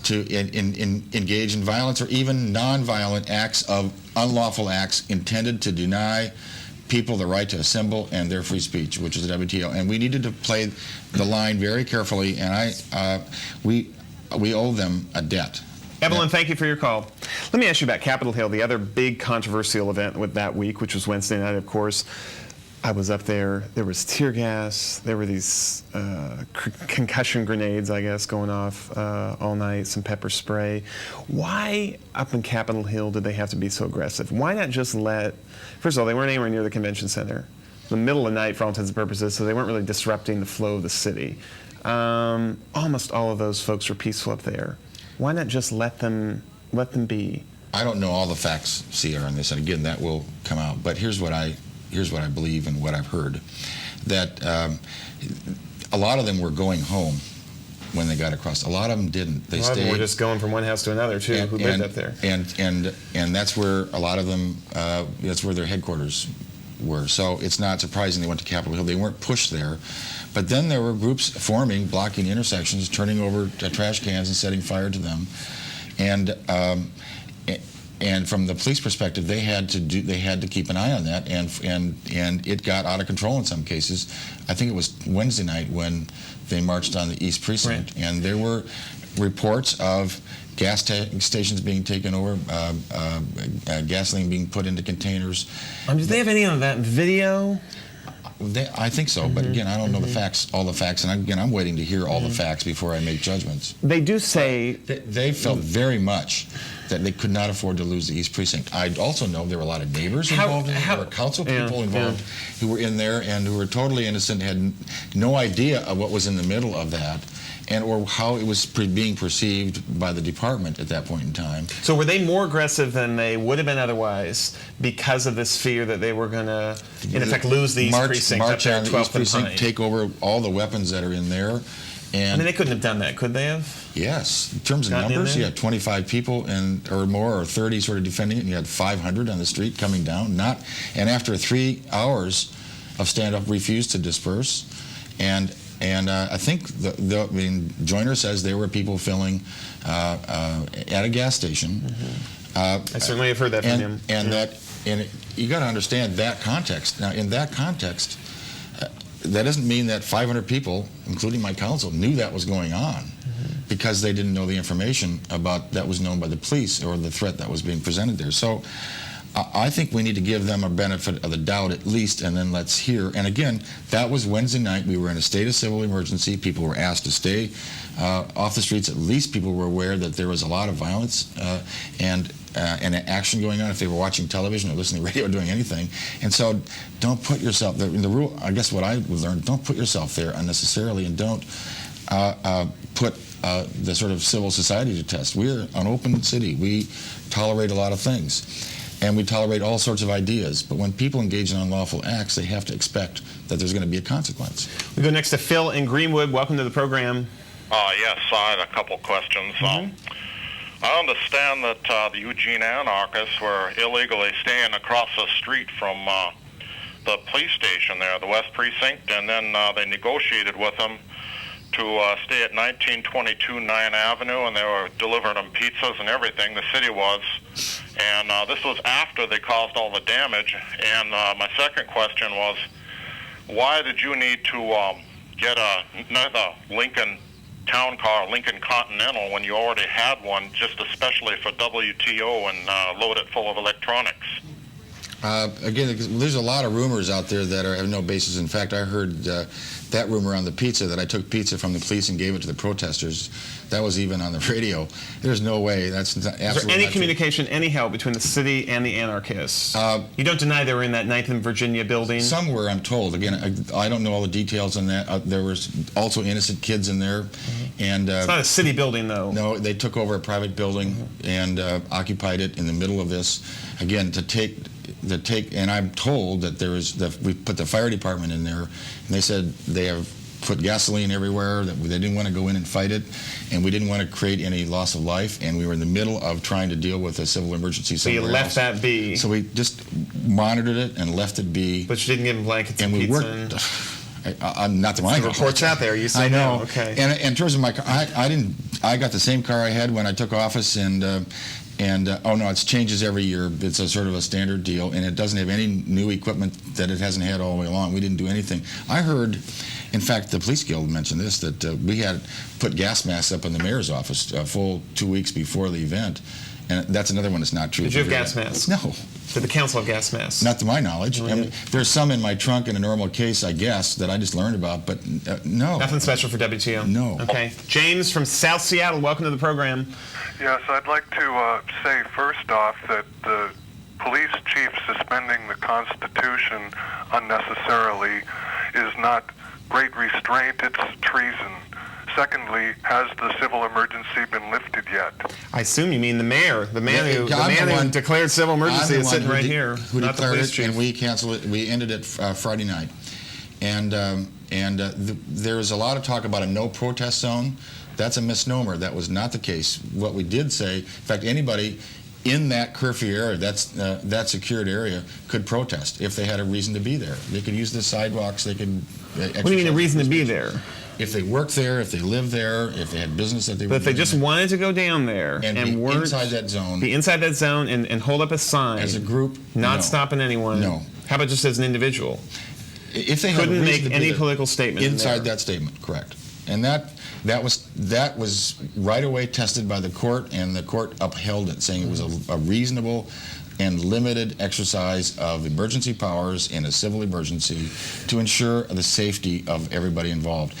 [SPEAKER 3] to engage in violence or even nonviolent acts of unlawful acts intended to deny people the right to assemble and their free speech, which is the WTO. And we needed to play the line very carefully, and we owe them a debt.
[SPEAKER 2] Evelyn, thank you for your call. Let me ask you about Capitol Hill, the other big controversial event with that week, which was Wednesday night, of course. I was up there. There was tear gas. There were these concussion grenades, I guess, going off all night, some pepper spray. Why up in Capitol Hill did they have to be so aggressive? Why not just first of all, they weren't anywhere near the convention center. The middle of the night for all intents and purposes, so they weren't really disrupting the flow of the city. Almost all of those folks were peaceful up there. Why not just let them be?
[SPEAKER 3] I don't know all the facts, Sierra, on this, and again, that will come out. But here's what I believe and what I've heard, that a lot of them were going home when they got across. A lot of them didn't. They
[SPEAKER 2] a lot
[SPEAKER 3] stayed.
[SPEAKER 2] Of them were just going from one house to another too. Who lived up there?
[SPEAKER 3] And that's where a lot of them. That's where their headquarters were. So it's not surprising they went to Capitol Hill. They weren't pushed there. But then there were groups forming, blocking intersections, turning over trash cans and setting fire to them. And from the police perspective, they had to keep an eye on that, and it got out of control in some cases. I think it was Wednesday night when they marched on the East Precinct, right. And there were reports of gas stations being taken over, gasoline being put into containers.
[SPEAKER 2] Do they have any of that video?
[SPEAKER 3] I think so, but again, I don't know the facts, all the facts, and again, I'm waiting to hear all the facts before I make judgments.
[SPEAKER 2] They do say
[SPEAKER 3] they felt very much that they could not afford to lose the East Precinct. I also know there were a lot of neighbors involved in it. There were council people involved who were in there and who were totally innocent, had no idea of what was in the middle of that, and or how it was being perceived by the department at that point in time.
[SPEAKER 2] So were they more aggressive than they would have been otherwise because of this fear that they were going to, in effect, lose the East Precinct
[SPEAKER 3] march on the East Precinct, take over all the weapons that are in there? And
[SPEAKER 2] I mean, they couldn't have done that, could they have?
[SPEAKER 3] Yes. In terms of numbers, you had 25 people or more, or 30 sort of defending it, and you had 500 on the street coming down. And after 3 hours of stand-up, refused to disperse. And I think Joyner says there were people filling at a gas station.
[SPEAKER 2] I certainly have heard that from him.
[SPEAKER 3] And you got to understand that context. Now, in that context, that doesn't mean that 500 people, including my counsel, knew that was going on because they didn't know the information about that was known by the police or the threat that was being presented there. So I think we need to give them a benefit of the doubt at least, and then let's hear. And again, that was Wednesday night. We were in a state of civil emergency. People were asked to stay off the streets. At least people were aware that there was a lot of violence and action going on if they were watching television or listening to radio or doing anything. And so don't put yourself there. In the rule, I guess what I learned, don't put yourself there unnecessarily, and don't put the sort of civil society to test. We're an open city. We tolerate a lot of things. And we tolerate all sorts of ideas. But when people engage in unlawful acts, they have to expect that there's going to be a consequence.
[SPEAKER 2] We go next to Phil in Greenwood. Welcome to the program.
[SPEAKER 8] Yes, I had a couple questions. I understand that the Eugene anarchists were illegally staying across the street from the police station there, the West Precinct, and then they negotiated with them to stay at 1922 9th Avenue, and they were delivering them pizzas and everything, the city was. And this was after they caused all the damage. And my second question was, why did you need to get another Lincoln town car, Lincoln Continental, when you already had one, just especially for WTO, and load it full of electronics?
[SPEAKER 3] Again, there's a lot of rumors out there that have no basis. In fact, I heard that rumor on the pizza, that I took pizza from the police and gave it to the protesters. That was even on the radio. There's no way. That's absolutely
[SPEAKER 2] Is there any
[SPEAKER 3] not
[SPEAKER 2] communication, any help between the city and the anarchists? You don't deny they were in that 9th and Virginia building?
[SPEAKER 3] Somewhere, I'm told. Again, I don't know all the details on that. There was also innocent kids in there. And
[SPEAKER 2] it's not a city building, though.
[SPEAKER 3] No, they took over a private building and occupied it in the middle of this. Again, and I'm told that we put the fire department in there, and they said they have put gasoline everywhere, that they didn't want to go in and fight it, and we didn't want to create any loss of life, and we were in the middle of trying to deal with a civil emergency somewhere
[SPEAKER 2] else. So you left that be.
[SPEAKER 3] So we just monitored it and left it be.
[SPEAKER 2] But you didn't give them blankets and pizza?
[SPEAKER 3] And we worked. I'm not the mind.
[SPEAKER 2] The report's out there. You say
[SPEAKER 3] I know.
[SPEAKER 2] No. Okay.
[SPEAKER 3] And in terms of my car, I got the same car I had when I took office, and oh no, it changes every year. It's a sort of a standard deal, and it doesn't have any new equipment that it hasn't had all the way along. We didn't do anything. I heard, in fact, the police guild mentioned this, that we had put gas masks up in the mayor's office a full 2 weeks before the event, and that's another one that's not true.
[SPEAKER 2] Did you have gas masks?
[SPEAKER 3] No.
[SPEAKER 2] Did the council have gas masks?
[SPEAKER 3] Not to my knowledge. I mean, there's some in my trunk in a normal case, I guess, that I just learned about, but no.
[SPEAKER 2] Nothing special for WTO?
[SPEAKER 3] No.
[SPEAKER 2] Okay. James from South Seattle, welcome to the program.
[SPEAKER 9] Yes, I'd like to say first off that the police chief suspending the Constitution unnecessarily is not great restraint, it's treason. Secondly, has the civil emergency been lifted yet?
[SPEAKER 2] I assume you mean the mayor, the man who declared civil emergency is sitting right here,
[SPEAKER 3] who
[SPEAKER 2] not the
[SPEAKER 3] declared
[SPEAKER 2] police
[SPEAKER 3] it,
[SPEAKER 2] chief.
[SPEAKER 3] and we canceled it. We ended it Friday night, and there was a lot of talk about a no protest zone. That's a misnomer. That was not the case. What we did say, in fact, anybody in that curfew area, that secured area, could protest if they had a reason to be there. They could use the sidewalks. They could.
[SPEAKER 2] What do you mean a reason to be there?
[SPEAKER 3] If they worked there, if they lived there, if they had business that they were
[SPEAKER 2] But if they just
[SPEAKER 3] there,
[SPEAKER 2] wanted to go down there
[SPEAKER 3] and
[SPEAKER 2] weren't
[SPEAKER 3] inside that zone,
[SPEAKER 2] be inside that zone and hold up a sign
[SPEAKER 3] as a group,
[SPEAKER 2] not
[SPEAKER 3] no.
[SPEAKER 2] stopping anyone.
[SPEAKER 3] No.
[SPEAKER 2] How about just as an individual?
[SPEAKER 3] If they
[SPEAKER 2] couldn't
[SPEAKER 3] had a
[SPEAKER 2] make
[SPEAKER 3] reason to
[SPEAKER 2] any
[SPEAKER 3] be there,
[SPEAKER 2] political statement
[SPEAKER 3] inside that statement, correct? And that was right away tested by the court, and the court upheld it, saying it was a reasonable and limited exercise of emergency powers in a civil emergency to ensure the safety of everybody involved.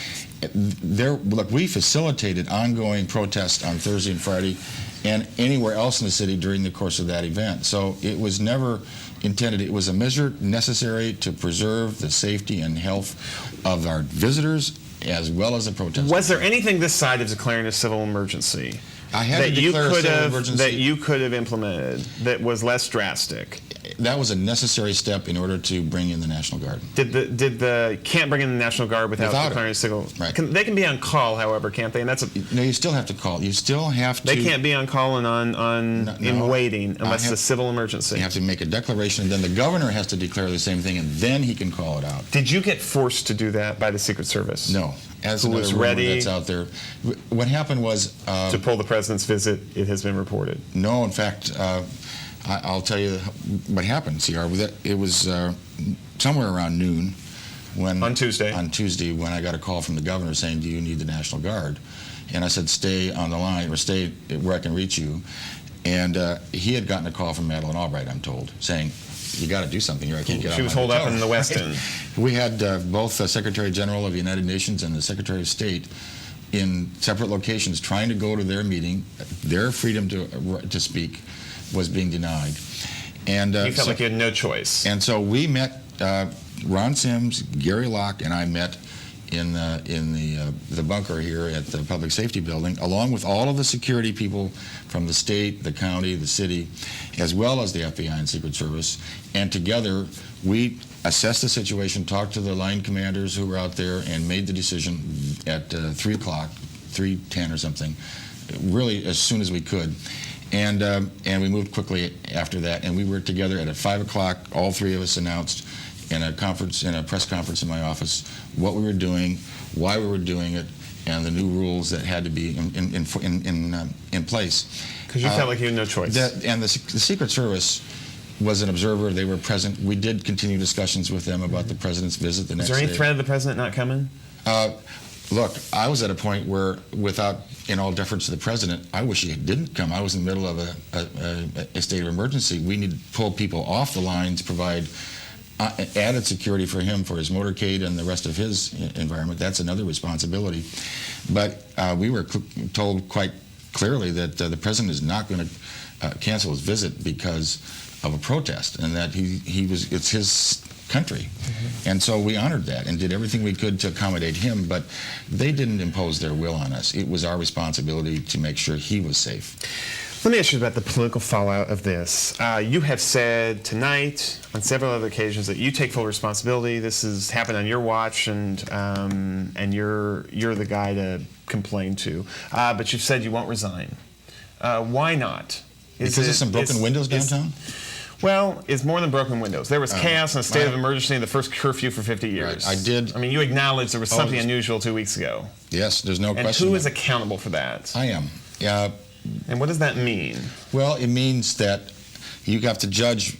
[SPEAKER 3] Look, we facilitated ongoing protests on Thursday and Friday and anywhere else in the city during the course of that event. So it was never intended. It was a measure necessary to preserve the safety and health of our visitors as well as the protesters.
[SPEAKER 2] Was there anything this side of declaring a civil emergency
[SPEAKER 3] I had to declare a civil emergency
[SPEAKER 2] that you could have implemented that was less drastic?
[SPEAKER 3] That was a necessary step in order to bring in the National Guard.
[SPEAKER 2] Can't bring in the National Guard without declaring a civil.
[SPEAKER 3] Right.
[SPEAKER 2] They can be on call, however, can't they? And that's
[SPEAKER 3] no. You still have to call. You still have to.
[SPEAKER 2] They can't be on call and in waiting unless it's a civil emergency.
[SPEAKER 3] You have to make a declaration, and then the governor has to declare the same thing, and then he can call it out.
[SPEAKER 2] Did you get forced to do that by the Secret Service?
[SPEAKER 3] No. As
[SPEAKER 2] who was ready
[SPEAKER 3] that's out there. What happened was
[SPEAKER 2] to pull the president's visit. It has been reported.
[SPEAKER 3] No, in fact, I'll tell you what happened, CR. It was somewhere around noon on Tuesday when I got a call from the governor saying, "Do you need the National Guard?" And I said, "Stay on the line or stay where I can reach you." And he had gotten a call from Madeleine Albright, I'm told, saying, "You got to do something here. I can't get out."
[SPEAKER 2] She was holed up in the West End.
[SPEAKER 3] We had both the Secretary General of the United Nations and the Secretary of State in separate locations trying to go to their meeting. Their freedom to speak was being denied. And
[SPEAKER 2] you felt like you had no choice.
[SPEAKER 3] And so we met, Ron Sims, Gary Locke, and I met in the bunker here at the Public Safety Building, along with all of the security people from the state, the county, the city, as well as the FBI and Secret Service. And together, we assessed the situation, talked to the line commanders who were out there, and made the decision at 3 o'clock, 3:10 or something, really as soon as we could. And we moved quickly after that, and we were together at 5 o'clock. All three of us announced in a press conference in my office, what we were doing, why we were doing it, and the new rules that had to be in place.
[SPEAKER 2] Because you felt like you had no choice.
[SPEAKER 3] And the Secret Service was an observer. They were present. We did continue discussions with them about the president's visit the next day.
[SPEAKER 2] Was there any threat of the president not coming?
[SPEAKER 3] Look, I was at a point where, without, in all deference to the president, I wish he didn't come. I was in the middle of a state of emergency. We need to pull people off the lines, provide added security for him, for his motorcade and the rest of his environment. That's another responsibility. But we were told quite clearly that the president is not going to cancel his visit because of a protest, and that it's his country. And so we honored that and did everything we could to accommodate him, but they didn't impose their will on us. It was our responsibility to make sure he was safe.
[SPEAKER 2] Let me ask you about the political fallout of this. You have said tonight, on several other occasions, that you take full responsibility. This has happened on your watch, and you're the guy to complain to. But you've said you won't resign. Why not?
[SPEAKER 3] Because of some broken windows downtown?
[SPEAKER 2] Well, it's more than broken windows. There was chaos and a state of emergency in the first curfew for 50 years.
[SPEAKER 3] Right. I did.
[SPEAKER 2] I mean, you acknowledged there was something unusual 2 weeks ago.
[SPEAKER 3] Yes, there's no question.
[SPEAKER 2] And who is accountable for that?
[SPEAKER 3] I am.
[SPEAKER 2] And what does that mean?
[SPEAKER 3] Well, it means that you have to judge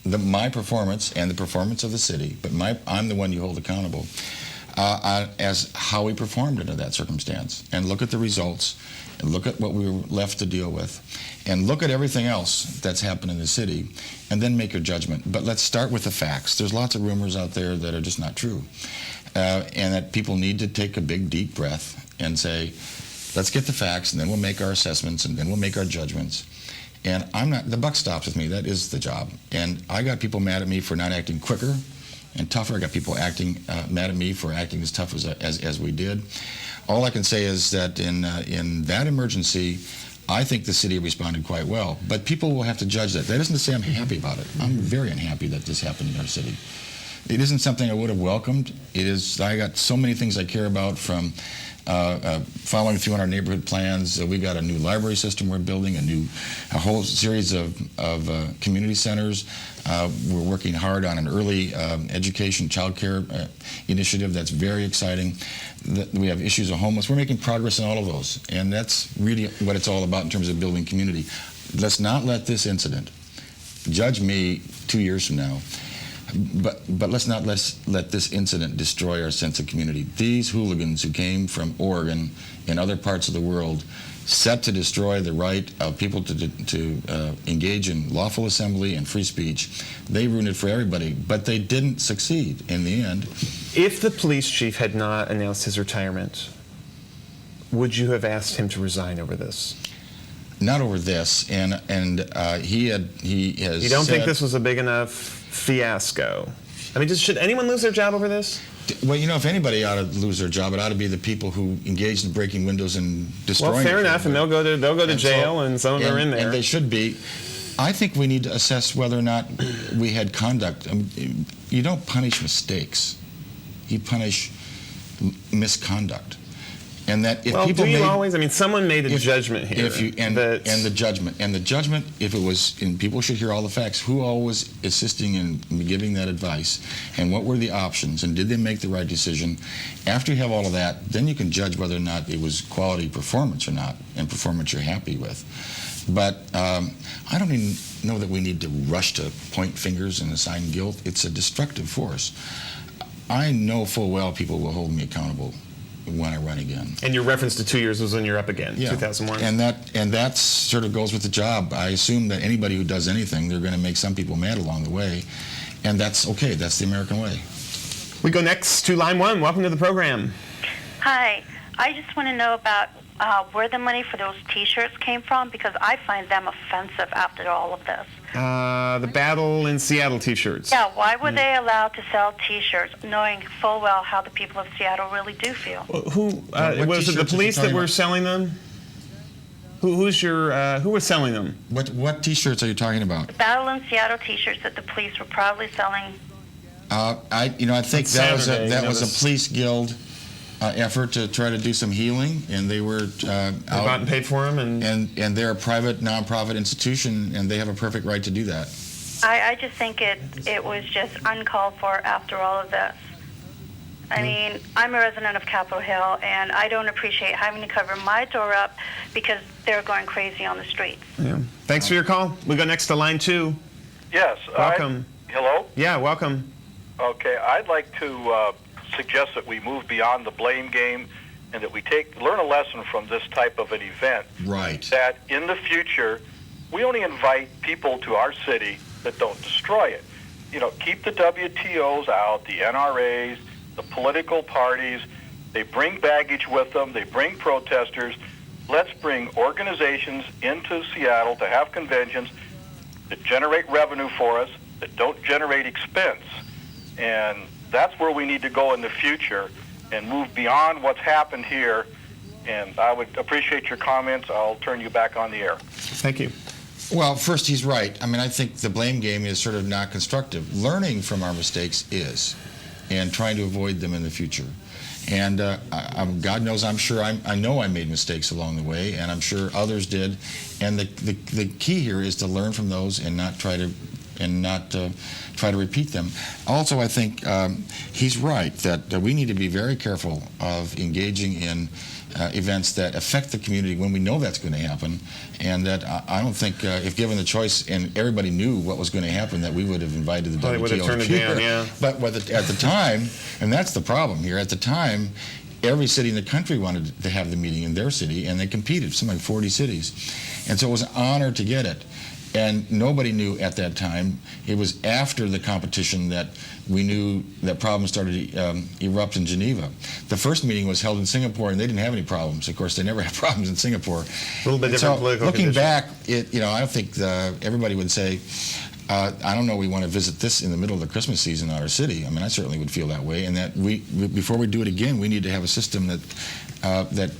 [SPEAKER 3] my performance and the performance of the city, but I'm the one you hold accountable as how we performed under that circumstance. And look at the results, and look at what we were left to deal with, and look at everything else that's happened in the city, and then make your judgment. But let's start with the facts. There's lots of rumors out there that are just not true, and that people need to take a big, deep breath and say, let's get the facts, and then we'll make our assessments, and then we'll make our judgments. And the buck stops with me. That is the job. And I got people mad at me for not acting quicker and tougher. I got people mad at me for acting as tough as we did. All I can say is that in that emergency, I think the city responded quite well. But people will have to judge that. That isn't to say I'm happy about it. I'm very unhappy that this happened in our city. It isn't something I would have welcomed. I got so many things I care about, from following through on our neighborhood plans. We got a new library system we're building, a whole series of community centers. We're working hard on an early education, child care initiative that's very exciting. We have issues of homeless. We're making progress in all of those, and that's really what it's all about in terms of building community. Let's not let this incident judge me 2 years from now. But let's not let this incident destroy our sense of community. These hooligans who came from Oregon and other parts of the world, set to destroy the right of people to engage in lawful assembly and free speech, they ruined it for everybody. But they didn't succeed in the end.
[SPEAKER 2] If the police chief had not announced his retirement, would you have asked him to resign over this?
[SPEAKER 3] Not over this, and he has.
[SPEAKER 2] You don't think this was a big enough fiasco? I mean, should anyone lose their job over this?
[SPEAKER 3] Well, if anybody ought to lose their job, it ought to be the people who engaged in breaking windows and destroying. Well,
[SPEAKER 2] fair enough, and they'll go to jail, and some of them are in there.
[SPEAKER 3] And they should be. I think we need to assess whether or not we had conduct. I mean, you don't punish mistakes; you punish misconduct. And that if people
[SPEAKER 2] always? I mean, someone made a judgment here.
[SPEAKER 3] And the judgment, if it was, and people should hear all the facts, who all was assisting in giving that advice, and what were the options, and did they make the right decision? After you have all of that, then you can judge whether or not it was quality performance or not, and performance you're happy with. But I don't even know that we need to rush to point fingers and assign guilt. It's a destructive force. I know full well people will hold me accountable when I run again.
[SPEAKER 2] And your reference to 2 years was when you're up again, 2001.
[SPEAKER 3] And that sort of goes with the job. I assume that anybody who does anything, they're going to make some people mad along the way, and that's okay. That's the American way.
[SPEAKER 2] We go next to line 1. Welcome to the program.
[SPEAKER 10] Hi. I just want to know about where the money for those T-shirts came from, because I find them offensive after all of this.
[SPEAKER 2] The Battle in Seattle T-shirts.
[SPEAKER 10] Yeah, why were they allowed to sell T-shirts, knowing full well how the people of Seattle really do feel?
[SPEAKER 2] Who was it? The police that were selling them? Who was selling them?
[SPEAKER 3] What T-shirts are you talking about?
[SPEAKER 10] The Battle in Seattle T-shirts that the police were probably selling.
[SPEAKER 3] I think that was a police guild effort to try to do some healing, and they were
[SPEAKER 2] they bought and paid for them,
[SPEAKER 3] and they're a private nonprofit institution, and they have a perfect right to do that.
[SPEAKER 10] I just think it was just uncalled for after all of this. I mean, I'm a resident of Capitol Hill, and I don't appreciate having to cover my door up because they're going crazy on the streets.
[SPEAKER 2] Yeah. Thanks for your call. We go next to line 2.
[SPEAKER 11] Yes.
[SPEAKER 2] Welcome.
[SPEAKER 11] Hello?
[SPEAKER 2] Yeah, welcome.
[SPEAKER 11] Okay, I'd like to suggest that we move beyond the blame game and that we learn a lesson from this type of an event.
[SPEAKER 3] Right.
[SPEAKER 11] That in the future, we only invite people to our city that don't destroy it. You know, keep the WTOs out, the NRAs, the political parties. They bring baggage with them. They bring protesters. Let's bring organizations into Seattle to have conventions that generate revenue for us, that don't generate expense. And that's where we need to go in the future and move beyond what's happened here. And I would appreciate your comments. I'll turn you back on the air.
[SPEAKER 2] Thank you.
[SPEAKER 3] Well, first, he's right. I mean, I think the blame game is sort of not constructive. Learning from our mistakes is, and trying to avoid them in the future. And God knows, I'm sure, I know I made mistakes along the way, and I'm sure others did. And the key here is to learn from those and not try to repeat them. Also, I think he's right that we need to be very careful of engaging in events that affect the community when we know that's going to happen, and that I don't think if given the choice and everybody knew what was going to happen, that we would have invited the WTO.
[SPEAKER 2] They would have turned it down, yeah.
[SPEAKER 3] But at the time, and that's the problem here, at the time, every city in the country wanted to have the meeting in their city, and they competed, something like 40 cities. And so it was an honor to get it. And nobody knew at that time. It was after the competition that we knew that problems started to erupt in Geneva. The first meeting was held in Singapore, and they didn't have any problems. Of course, they never have problems in Singapore.
[SPEAKER 2] A little bit different political
[SPEAKER 3] looking
[SPEAKER 2] condition.
[SPEAKER 3] back, I don't think everybody would say, I don't know, we want to visit this in the middle of the Christmas season in our city. I mean, I certainly would feel that way. And that before we do it again, we need to have a system that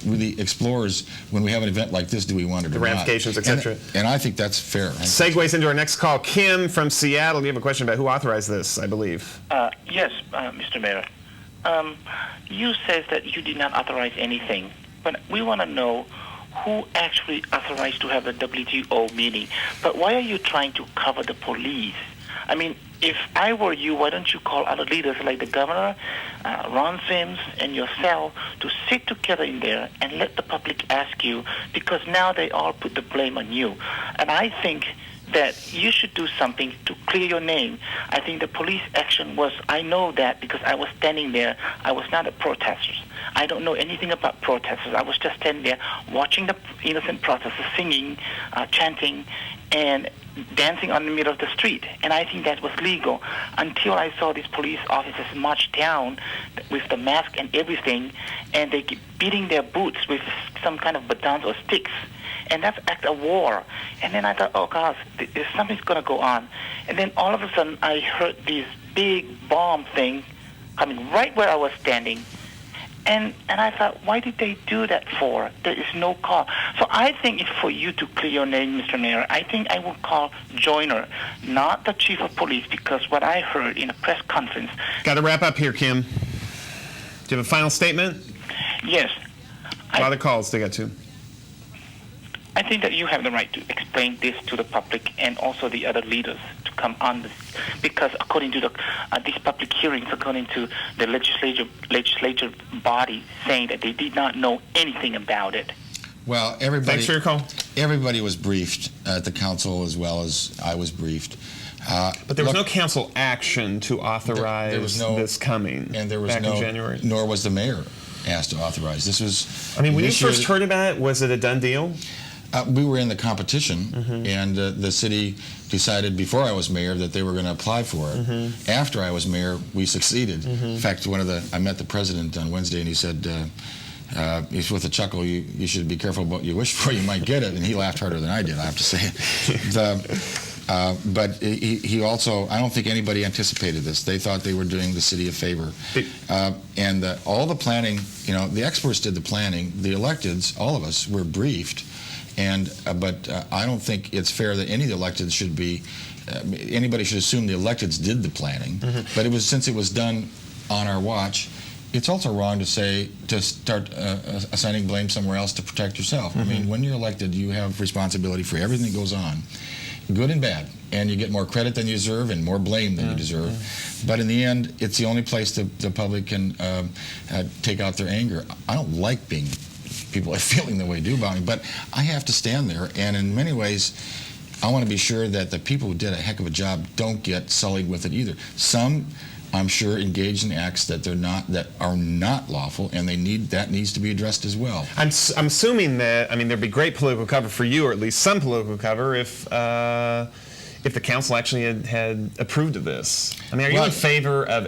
[SPEAKER 3] really explores, when we have an event like this, do we want it or not?
[SPEAKER 2] The ramifications, etc.
[SPEAKER 3] And I think that's fair.
[SPEAKER 2] Segues into our next call. Kim from Seattle, you have a question about who authorized this, I believe.
[SPEAKER 12] Yes, Mr. Mayor. You said that you did not authorize anything, but we want to know who actually authorized to have a WTO meeting. But why are you trying to cover the police? I mean, if I were you, why don't you call other leaders like the governor, Ron Sims, and yourself to sit together in there and let the public ask you, because now they all put the blame on you. And I think that you should do something to clear your name. I think the police action was, I know that because I was standing there. I was not a protester. I don't know anything about protesters. I was just standing there watching the innocent protesters singing, chanting, and dancing on the middle of the street. And I think that was legal until I saw these police officers march down with the mask and everything, and they keep beating their boots with some kind of batons or sticks. And that's act of war. And then I thought, oh gosh, something's going to go on. And then all of a sudden I heard this big bomb thing coming right where I was standing. And I thought, why did they do that for? There is no call. So I think it's for you to clear your name, Mr. Mayor. I think I will call Joyner, not the chief of police, because what I heard in a press conference.
[SPEAKER 2] Got to wrap up here, Kim. Do you have a final statement?
[SPEAKER 12] Yes.
[SPEAKER 2] A lot of calls to get to.
[SPEAKER 12] I think that you have the right to explain this to the public and also the other leaders to come on this, because according to these public hearings, according to the legislature body saying that they did not know anything about it.
[SPEAKER 3] Well, everybody.
[SPEAKER 2] Thanks for your call.
[SPEAKER 3] Everybody was briefed at the council as well as I was briefed.
[SPEAKER 2] But there was no council action to authorize this coming.
[SPEAKER 3] And there was
[SPEAKER 2] back in January.
[SPEAKER 3] Nor was the mayor asked to authorize. This was.
[SPEAKER 2] I mean, when you first heard about it, was it a done deal?
[SPEAKER 3] We were in the competition, and the city decided before I was mayor that they were going to apply for it. After I was mayor, we succeeded. In fact, I met the president on Wednesday, and he said, he's with a chuckle, you should be careful what you wish for, you might get it. And he laughed harder than I did, I have to say. But he also, I don't think anybody anticipated this. They thought they were doing the city a favor. And all the planning, the experts did the planning. The electeds, all of us, were briefed. But I don't think it's fair that any of the electeds should be, anybody should assume the electeds did the planning. But since it was done on our watch, it's also wrong to start assigning blame somewhere else to protect yourself. I mean, when you're elected, you have responsibility for everything that goes on, good and bad, and you get more credit than you deserve and more blame than you deserve. But in the end, it's the only place the public can take out their anger. I don't like being people are feeling the way they do about me, but I have to stand there, and in many ways I want to be sure that the people who did a heck of a job don't get sullied with it either. Some I'm sure, engaged in acts that are not lawful, and that needs to be addressed as well.
[SPEAKER 2] I'm assuming that, I mean, there'd be great political cover for you, or at least some political cover, if the council actually had approved of this. I mean, are you in favor of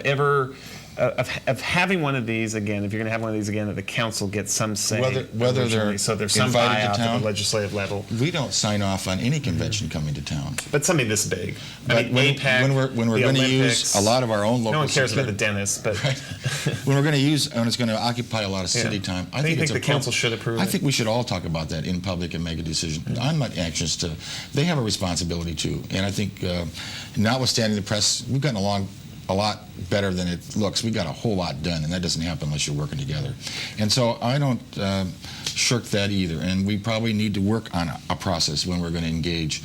[SPEAKER 2] of having one of these again, if you're going to have one of these again, that the council gets some say,
[SPEAKER 3] whether they're
[SPEAKER 2] so there's some
[SPEAKER 3] invited to
[SPEAKER 2] buyout
[SPEAKER 3] town
[SPEAKER 2] at the legislative level?
[SPEAKER 3] We don't sign off on any convention coming to town.
[SPEAKER 2] But something this big.
[SPEAKER 3] But
[SPEAKER 2] I mean, APEC,
[SPEAKER 3] when we're going to use a lot of our own local,
[SPEAKER 2] no one cares about the dentist, but
[SPEAKER 3] right. When we're going to use, and it's going to occupy a lot of city time, I think
[SPEAKER 2] the council should approve.
[SPEAKER 3] I think we should all talk about that in public and make a decision. I'm not anxious to. They have a responsibility too, and I think, notwithstanding the press, we've gotten along a lot better than it looks. We got a whole lot done, and that doesn't happen unless you're working together. And so I don't shirk that either. And we probably need to work on a process when we're going to engage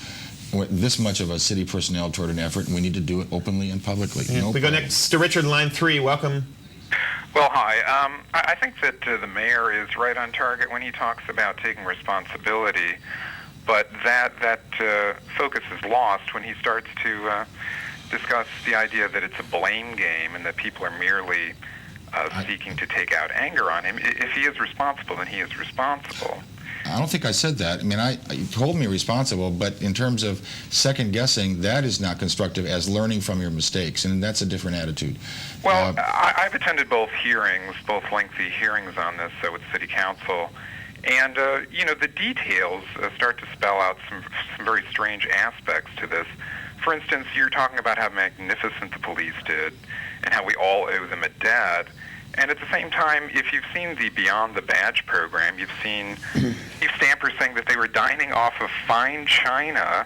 [SPEAKER 3] this much of a city personnel toward an effort, and we need to do it openly and publicly.
[SPEAKER 2] Yeah. We go next to Richard, line 3. Welcome.
[SPEAKER 13] Well, hi. I think that the mayor is right on target when he talks about taking responsibility, but that focus is lost when he starts to discuss the idea that it's a blame game and that people are merely seeking to take out anger on him. If he is responsible, then he is responsible.
[SPEAKER 3] I don't think I said that. I mean, you told me responsible, but in terms of second guessing, that is not constructive as learning from your mistakes, and that's a different attitude.
[SPEAKER 13] Well, I've attended both hearings, both lengthy hearings on this with City Council, and the details start to spell out some very strange aspects to this. For instance, you're talking about how magnificent the police did and how we all owe them a debt. And at the same time, if you've seen the Beyond the Badge program, you've seen Chief Stamper saying that they were dining off of fine china,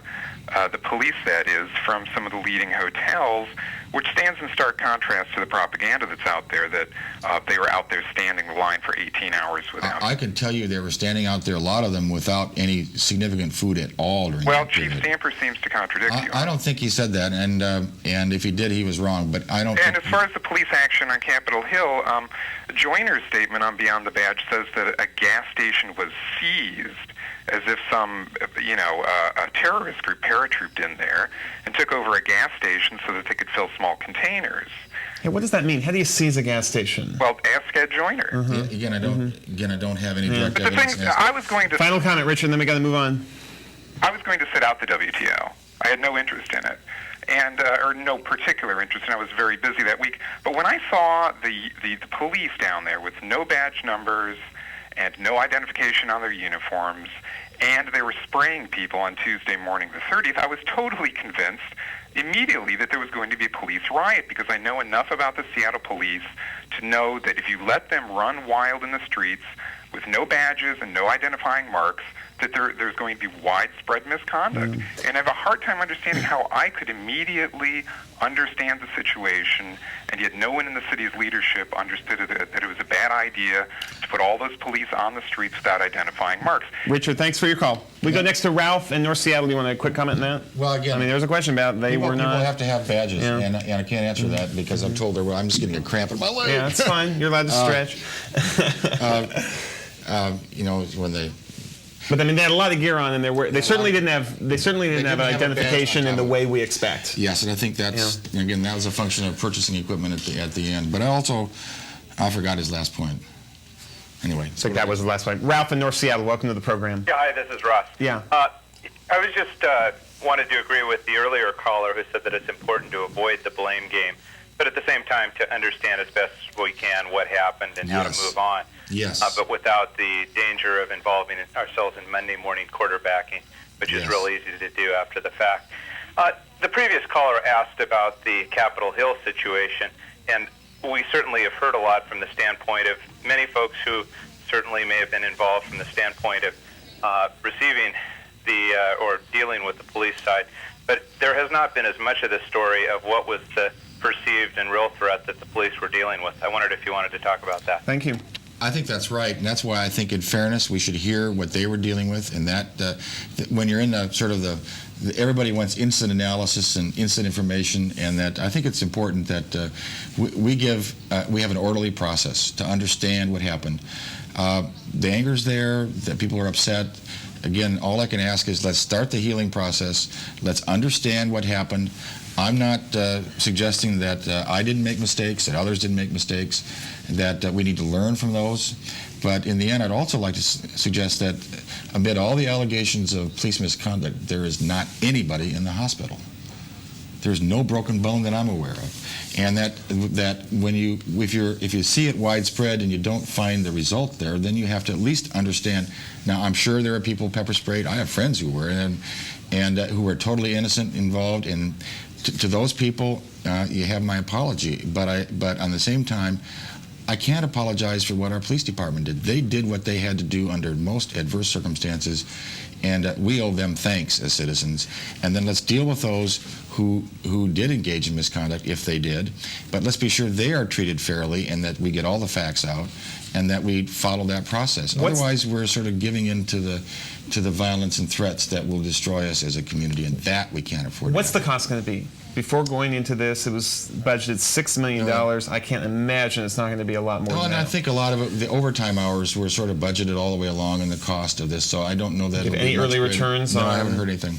[SPEAKER 13] the police that is, from some of the leading hotels, which stands in stark contrast to the propaganda that's out there that they were out there standing the line for 18 hours without.
[SPEAKER 3] I can tell you they were standing out there, a lot of them, without any significant food at all during that period.
[SPEAKER 13] Chief Stamper seems to contradict you.
[SPEAKER 3] I don't think he said that, and if he did, he was wrong. But I don't.
[SPEAKER 13] And as far as the police action on Capitol Hill, Joyner's statement on Beyond the Badge says that a gas station was seized, as if some, a terrorist group paratrooped in there and took over a gas station so that they could fill small containers.
[SPEAKER 2] Hey, what does that mean? How do you seize a gas station?
[SPEAKER 13] Well, ask Ed Joyner.
[SPEAKER 3] Yeah, again, I don't have any direct evidence.
[SPEAKER 13] The thing, I was going to...
[SPEAKER 2] Final comment, Richard, then we got to move on.
[SPEAKER 13] I was going to sit out the WTO. I had no interest in it, and or no particular interest, and I was very busy that week. But when I saw the police down there with no badge numbers and no identification on their uniforms, and they were spraying people on Tuesday morning the 30th, I was totally convinced immediately that there was going to be a police riot, because I know enough about the Seattle police to know that if you let them run wild in the streets with no badges and no identifying marks, that there's going to be widespread misconduct. And I have a hard time understanding how I could immediately understand the situation, and yet no one in the city's leadership understood that it was a bad idea to put all those police on the streets without identifying marks.
[SPEAKER 2] Richard, thanks for your call. We go next to Ralph in North Seattle. Do you want a quick comment on that?
[SPEAKER 3] Well, again,
[SPEAKER 2] I mean, there's a question about
[SPEAKER 3] people have to have badges,
[SPEAKER 2] Yeah.
[SPEAKER 3] and I can't answer that because I'm told I'm just getting a cramp in my leg.
[SPEAKER 2] Yeah, that's fine. You're allowed to stretch.
[SPEAKER 3] When they...
[SPEAKER 2] But I mean, they had a lot of gear on, and they certainly didn't have identification in the way we expect.
[SPEAKER 3] Yes, and I think that's again, that was a function of purchasing equipment at the end. But I forgot his last point. Anyway,
[SPEAKER 2] so that was the last point. Ralph in North Seattle, welcome to the program.
[SPEAKER 14] Yeah, hi, this is Russ.
[SPEAKER 2] Yeah.
[SPEAKER 14] I was just wanted to agree with the earlier caller who said that it's important to avoid the blame game, but at the same time to understand as best we can what happened and how to move on.
[SPEAKER 3] Yes.
[SPEAKER 14] But without the danger of involving ourselves in Monday morning quarterbacking, which is real easy to do after the fact. The previous caller asked about the Capitol Hill situation, and we certainly have heard a lot from the standpoint of many folks who certainly may have been involved from the standpoint of receiving or dealing with the police side. But there has not been as much of the story of what was the perceived and real threat that the police were dealing with. I wondered if you wanted to talk about that.
[SPEAKER 2] Thank you.
[SPEAKER 3] I think that's right, and that's why I think in fairness we should hear what they were dealing with, and that when you're in the sort of everybody wants instant analysis and instant information, and that I think it's important that we have an orderly process to understand what happened. The anger's there, that people are upset. again, all I can ask is let's start the healing process. Let's understand what happened. I'm not suggesting that I didn't make mistakes, that others didn't make mistakes, that we need to learn from those. But in the end, I'd also like to suggest that amid all the allegations of police misconduct, there is not anybody in the hospital. There's no broken bone that I'm aware of. And that when if you see it widespread and you don't find the result there, then you have to at least understand. Now, I'm sure there are people pepper sprayed. I have friends who were, and who were totally innocent involved. And to those people, you have my apology. But on the same time, I can't apologize for what our police department did. They did what they had to do under most adverse circumstances, and we owe them thanks as citizens. And then let's deal with those who did engage in misconduct, if they did. But let's be sure they are treated fairly and that we get all the facts out and that we follow that process. Otherwise, we're sort of giving in to the violence and threats that will destroy us as a community, and that we can't afford.
[SPEAKER 2] What's the cost going to be? Before going into this, it was budgeted $6 million. I can't imagine it's not going to be a lot more than that.
[SPEAKER 3] I think a lot of it, the overtime hours were sort of budgeted all the way along in the cost of this, so I don't know that it'll be
[SPEAKER 2] any early returns?
[SPEAKER 3] No, I haven't heard anything.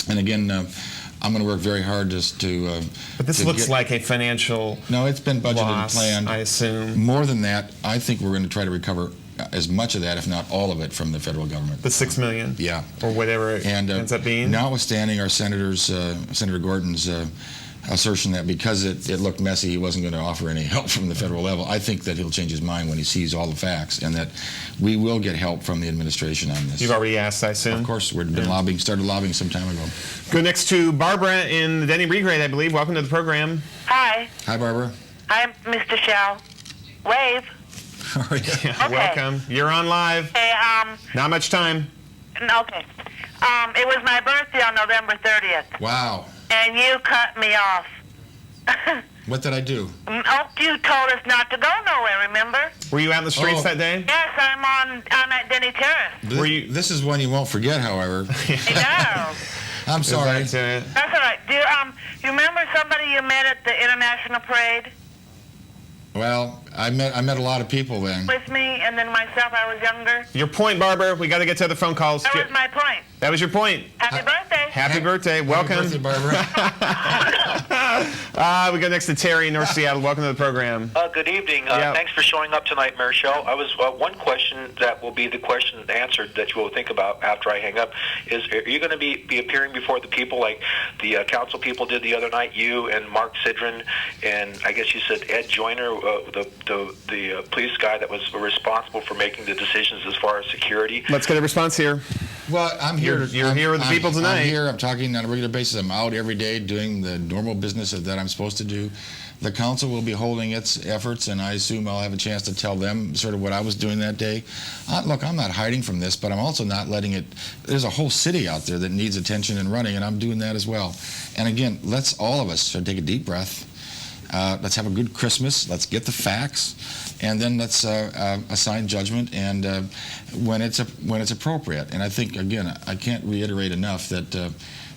[SPEAKER 3] And again, I'm going to work very hard just to...
[SPEAKER 2] but this looks like a financial
[SPEAKER 3] No, it's been budgeted
[SPEAKER 2] loss,
[SPEAKER 3] and planned.
[SPEAKER 2] I assume.
[SPEAKER 3] More than that, I think we're going to try to recover as much of that, if not all of it, from the federal government.
[SPEAKER 2] The $6 million?
[SPEAKER 3] Yeah.
[SPEAKER 2] Or whatever it ends up being?
[SPEAKER 3] Notwithstanding our Senator Gordon's assertion that because it looked messy, he wasn't going to offer any help from the federal level, I think that he'll change his mind when he sees all the facts, and that we will get help from the administration on this.
[SPEAKER 2] You've already asked, I assume?
[SPEAKER 3] Of course. We've been started lobbying some time ago.
[SPEAKER 2] Go next to Barbara in the Denny Regrade, I believe. Welcome to the program.
[SPEAKER 15] Hi.
[SPEAKER 3] Hi, Barbara.
[SPEAKER 15] I'm Mr. Schell. Wave.
[SPEAKER 3] How are you?
[SPEAKER 2] Okay. Welcome. You're on live.
[SPEAKER 15] Hey,
[SPEAKER 2] not much time.
[SPEAKER 15] Okay. It was my birthday on November 30th.
[SPEAKER 3] Wow.
[SPEAKER 15] And you cut me off.
[SPEAKER 3] What did I do?
[SPEAKER 15] Oh, you told us not to go nowhere, remember?
[SPEAKER 2] Were you out in the streets that day?
[SPEAKER 15] Yes, I'm at Denny Terrace.
[SPEAKER 3] This is one you won't forget, however.
[SPEAKER 15] No.
[SPEAKER 3] I'm sorry.
[SPEAKER 15] That's all right. Do you remember somebody you met at the International Parade?
[SPEAKER 3] Well, I met a lot of people then.
[SPEAKER 15] With me, and then myself, I was younger.
[SPEAKER 2] Your point, Barbara. We got to get to other phone calls.
[SPEAKER 15] That was my point.
[SPEAKER 2] That was your point.
[SPEAKER 15] Happy birthday.
[SPEAKER 2] Happy birthday. Welcome.
[SPEAKER 3] Happy birthday,
[SPEAKER 2] Barbara. We go next to Terry in North Seattle. Welcome to the program.
[SPEAKER 16] Good evening. Thanks for showing up tonight, Mayor Schell. I was one question that will be the question answered that you will think about after I hang up is: are you going to be appearing before the people like the council people did the other night? You and Mark Sidran, and I guess you said Ed Joyner, the police guy that was responsible for making the decisions as far as security.
[SPEAKER 2] Let's get a response here.
[SPEAKER 3] Well, I'm here.
[SPEAKER 2] You're here with the people tonight.
[SPEAKER 3] I'm here. I'm talking on a regular basis. I'm out every day doing the normal business that I'm supposed to do. The council will be holding its efforts, and I assume I'll have a chance to tell them sort of what I was doing that day. Look, I'm not hiding from this, but I'm also not letting it. There's a whole city out there that needs attention and running, and I'm doing that as well. And again, let's all of us take a deep breath. Let's have a good Christmas. Let's get the facts, and then let's assign judgment and when it's appropriate. And I think again, I can't reiterate enough that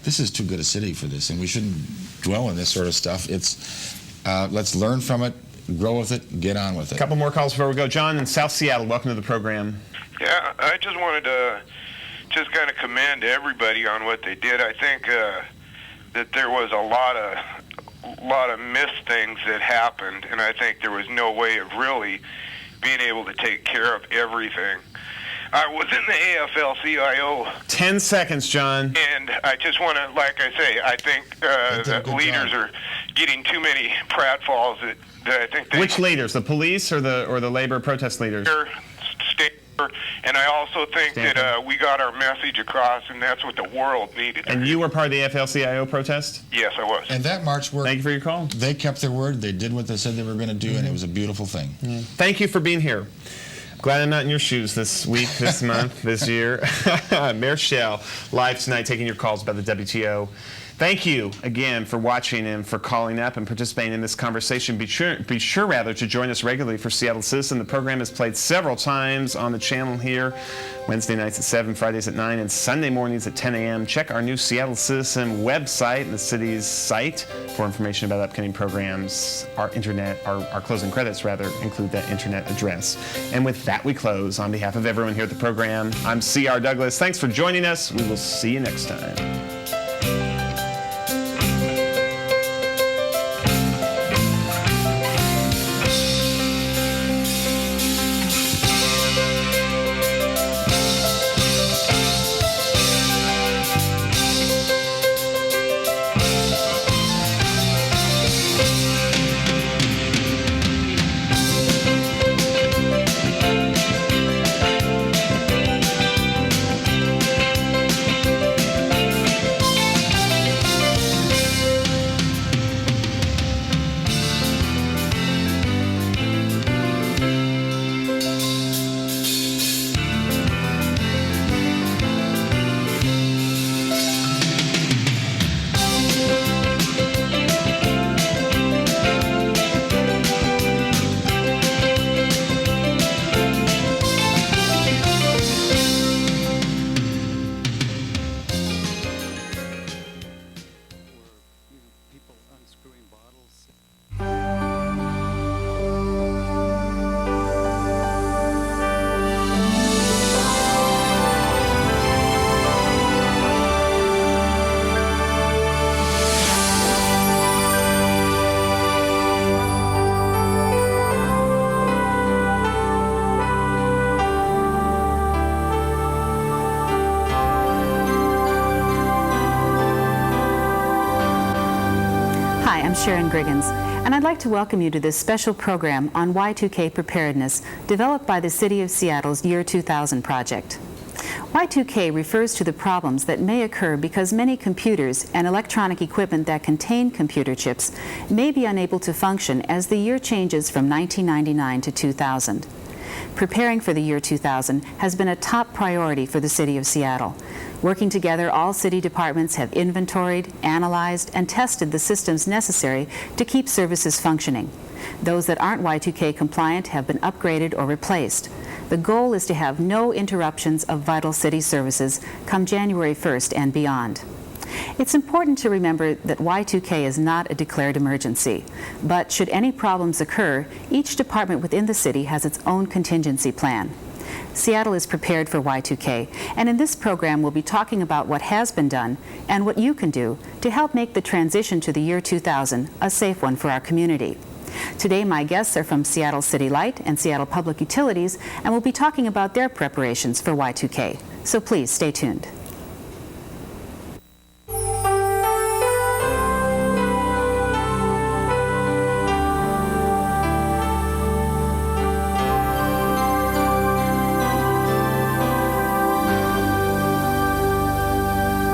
[SPEAKER 3] this is too good a city for this, and we shouldn't dwell on this sort of stuff. Let's learn from it, grow with it, get on with it.
[SPEAKER 2] A couple more calls before we go. John in South Seattle, welcome to the program.
[SPEAKER 17] Yeah, I just wanted to kind of commend everybody on what they did. I think that there was a lot of missed things that happened, and I think there was no way of really being able to take care of everything. I was in the AFL-CIO.
[SPEAKER 2] 10 seconds, John.
[SPEAKER 17] And I just want to, like I say, I think the leaders are getting too many pratfalls that I think they...
[SPEAKER 2] Which leaders? The police or the labor protest leaders?
[SPEAKER 17] And I also think that we got our message across, and that's what the world needed.
[SPEAKER 2] And you were part of the AFL-CIO protest?
[SPEAKER 17] Yes, I was.
[SPEAKER 3] And that march worked.
[SPEAKER 2] Thank you for your call.
[SPEAKER 3] They kept their word. They did what they said they were going to do, and it was a beautiful thing.
[SPEAKER 2] Thank you for being here. Glad I'm not in your shoes this week, this month, this year. Mayor Schell, live tonight, taking your calls about the WTO. Thank you again for watching and for calling up and participating in this conversation. Be sure to join us regularly for Seattle Citizen. The program is played several times on the channel here, Wednesday nights at 7, Fridays at 9, and Sunday mornings at 10 a.m. Check our new Seattle Citizen website, the city's site, for information about upcoming programs. Our closing credits, include that internet address. And with that, we close. On behalf of everyone here at the program, I'm C.R. Douglas. Thanks for joining us. We will see you next time.
[SPEAKER 18] Sharon Griggins, and I'd like to welcome you to this special program on Y2K preparedness developed by the City of Seattle's Year 2000 project. Y2K refers to the problems that may occur because many computers and electronic equipment that contain computer chips may be unable to function as the year changes from 1999 to 2000. Preparing for the year 2000 has been a top priority for the City of Seattle. Working together, all city departments have inventoried, analyzed, and tested the systems necessary to keep services functioning. Those that aren't Y2K compliant have been upgraded or replaced. The goal is to have no interruptions of vital city services come January 1st and beyond. It's important to remember that Y2K is not a declared emergency, but should any problems occur, each department within the city has its own contingency plan. Seattle is prepared for Y2K, and in this program we'll be talking about what has been done and what you can do to help make the transition to the year 2000 a safe one for our community. Today my guests are from Seattle City Light and Seattle Public Utilities, and we'll be talking about their preparations for Y2K. So please stay tuned.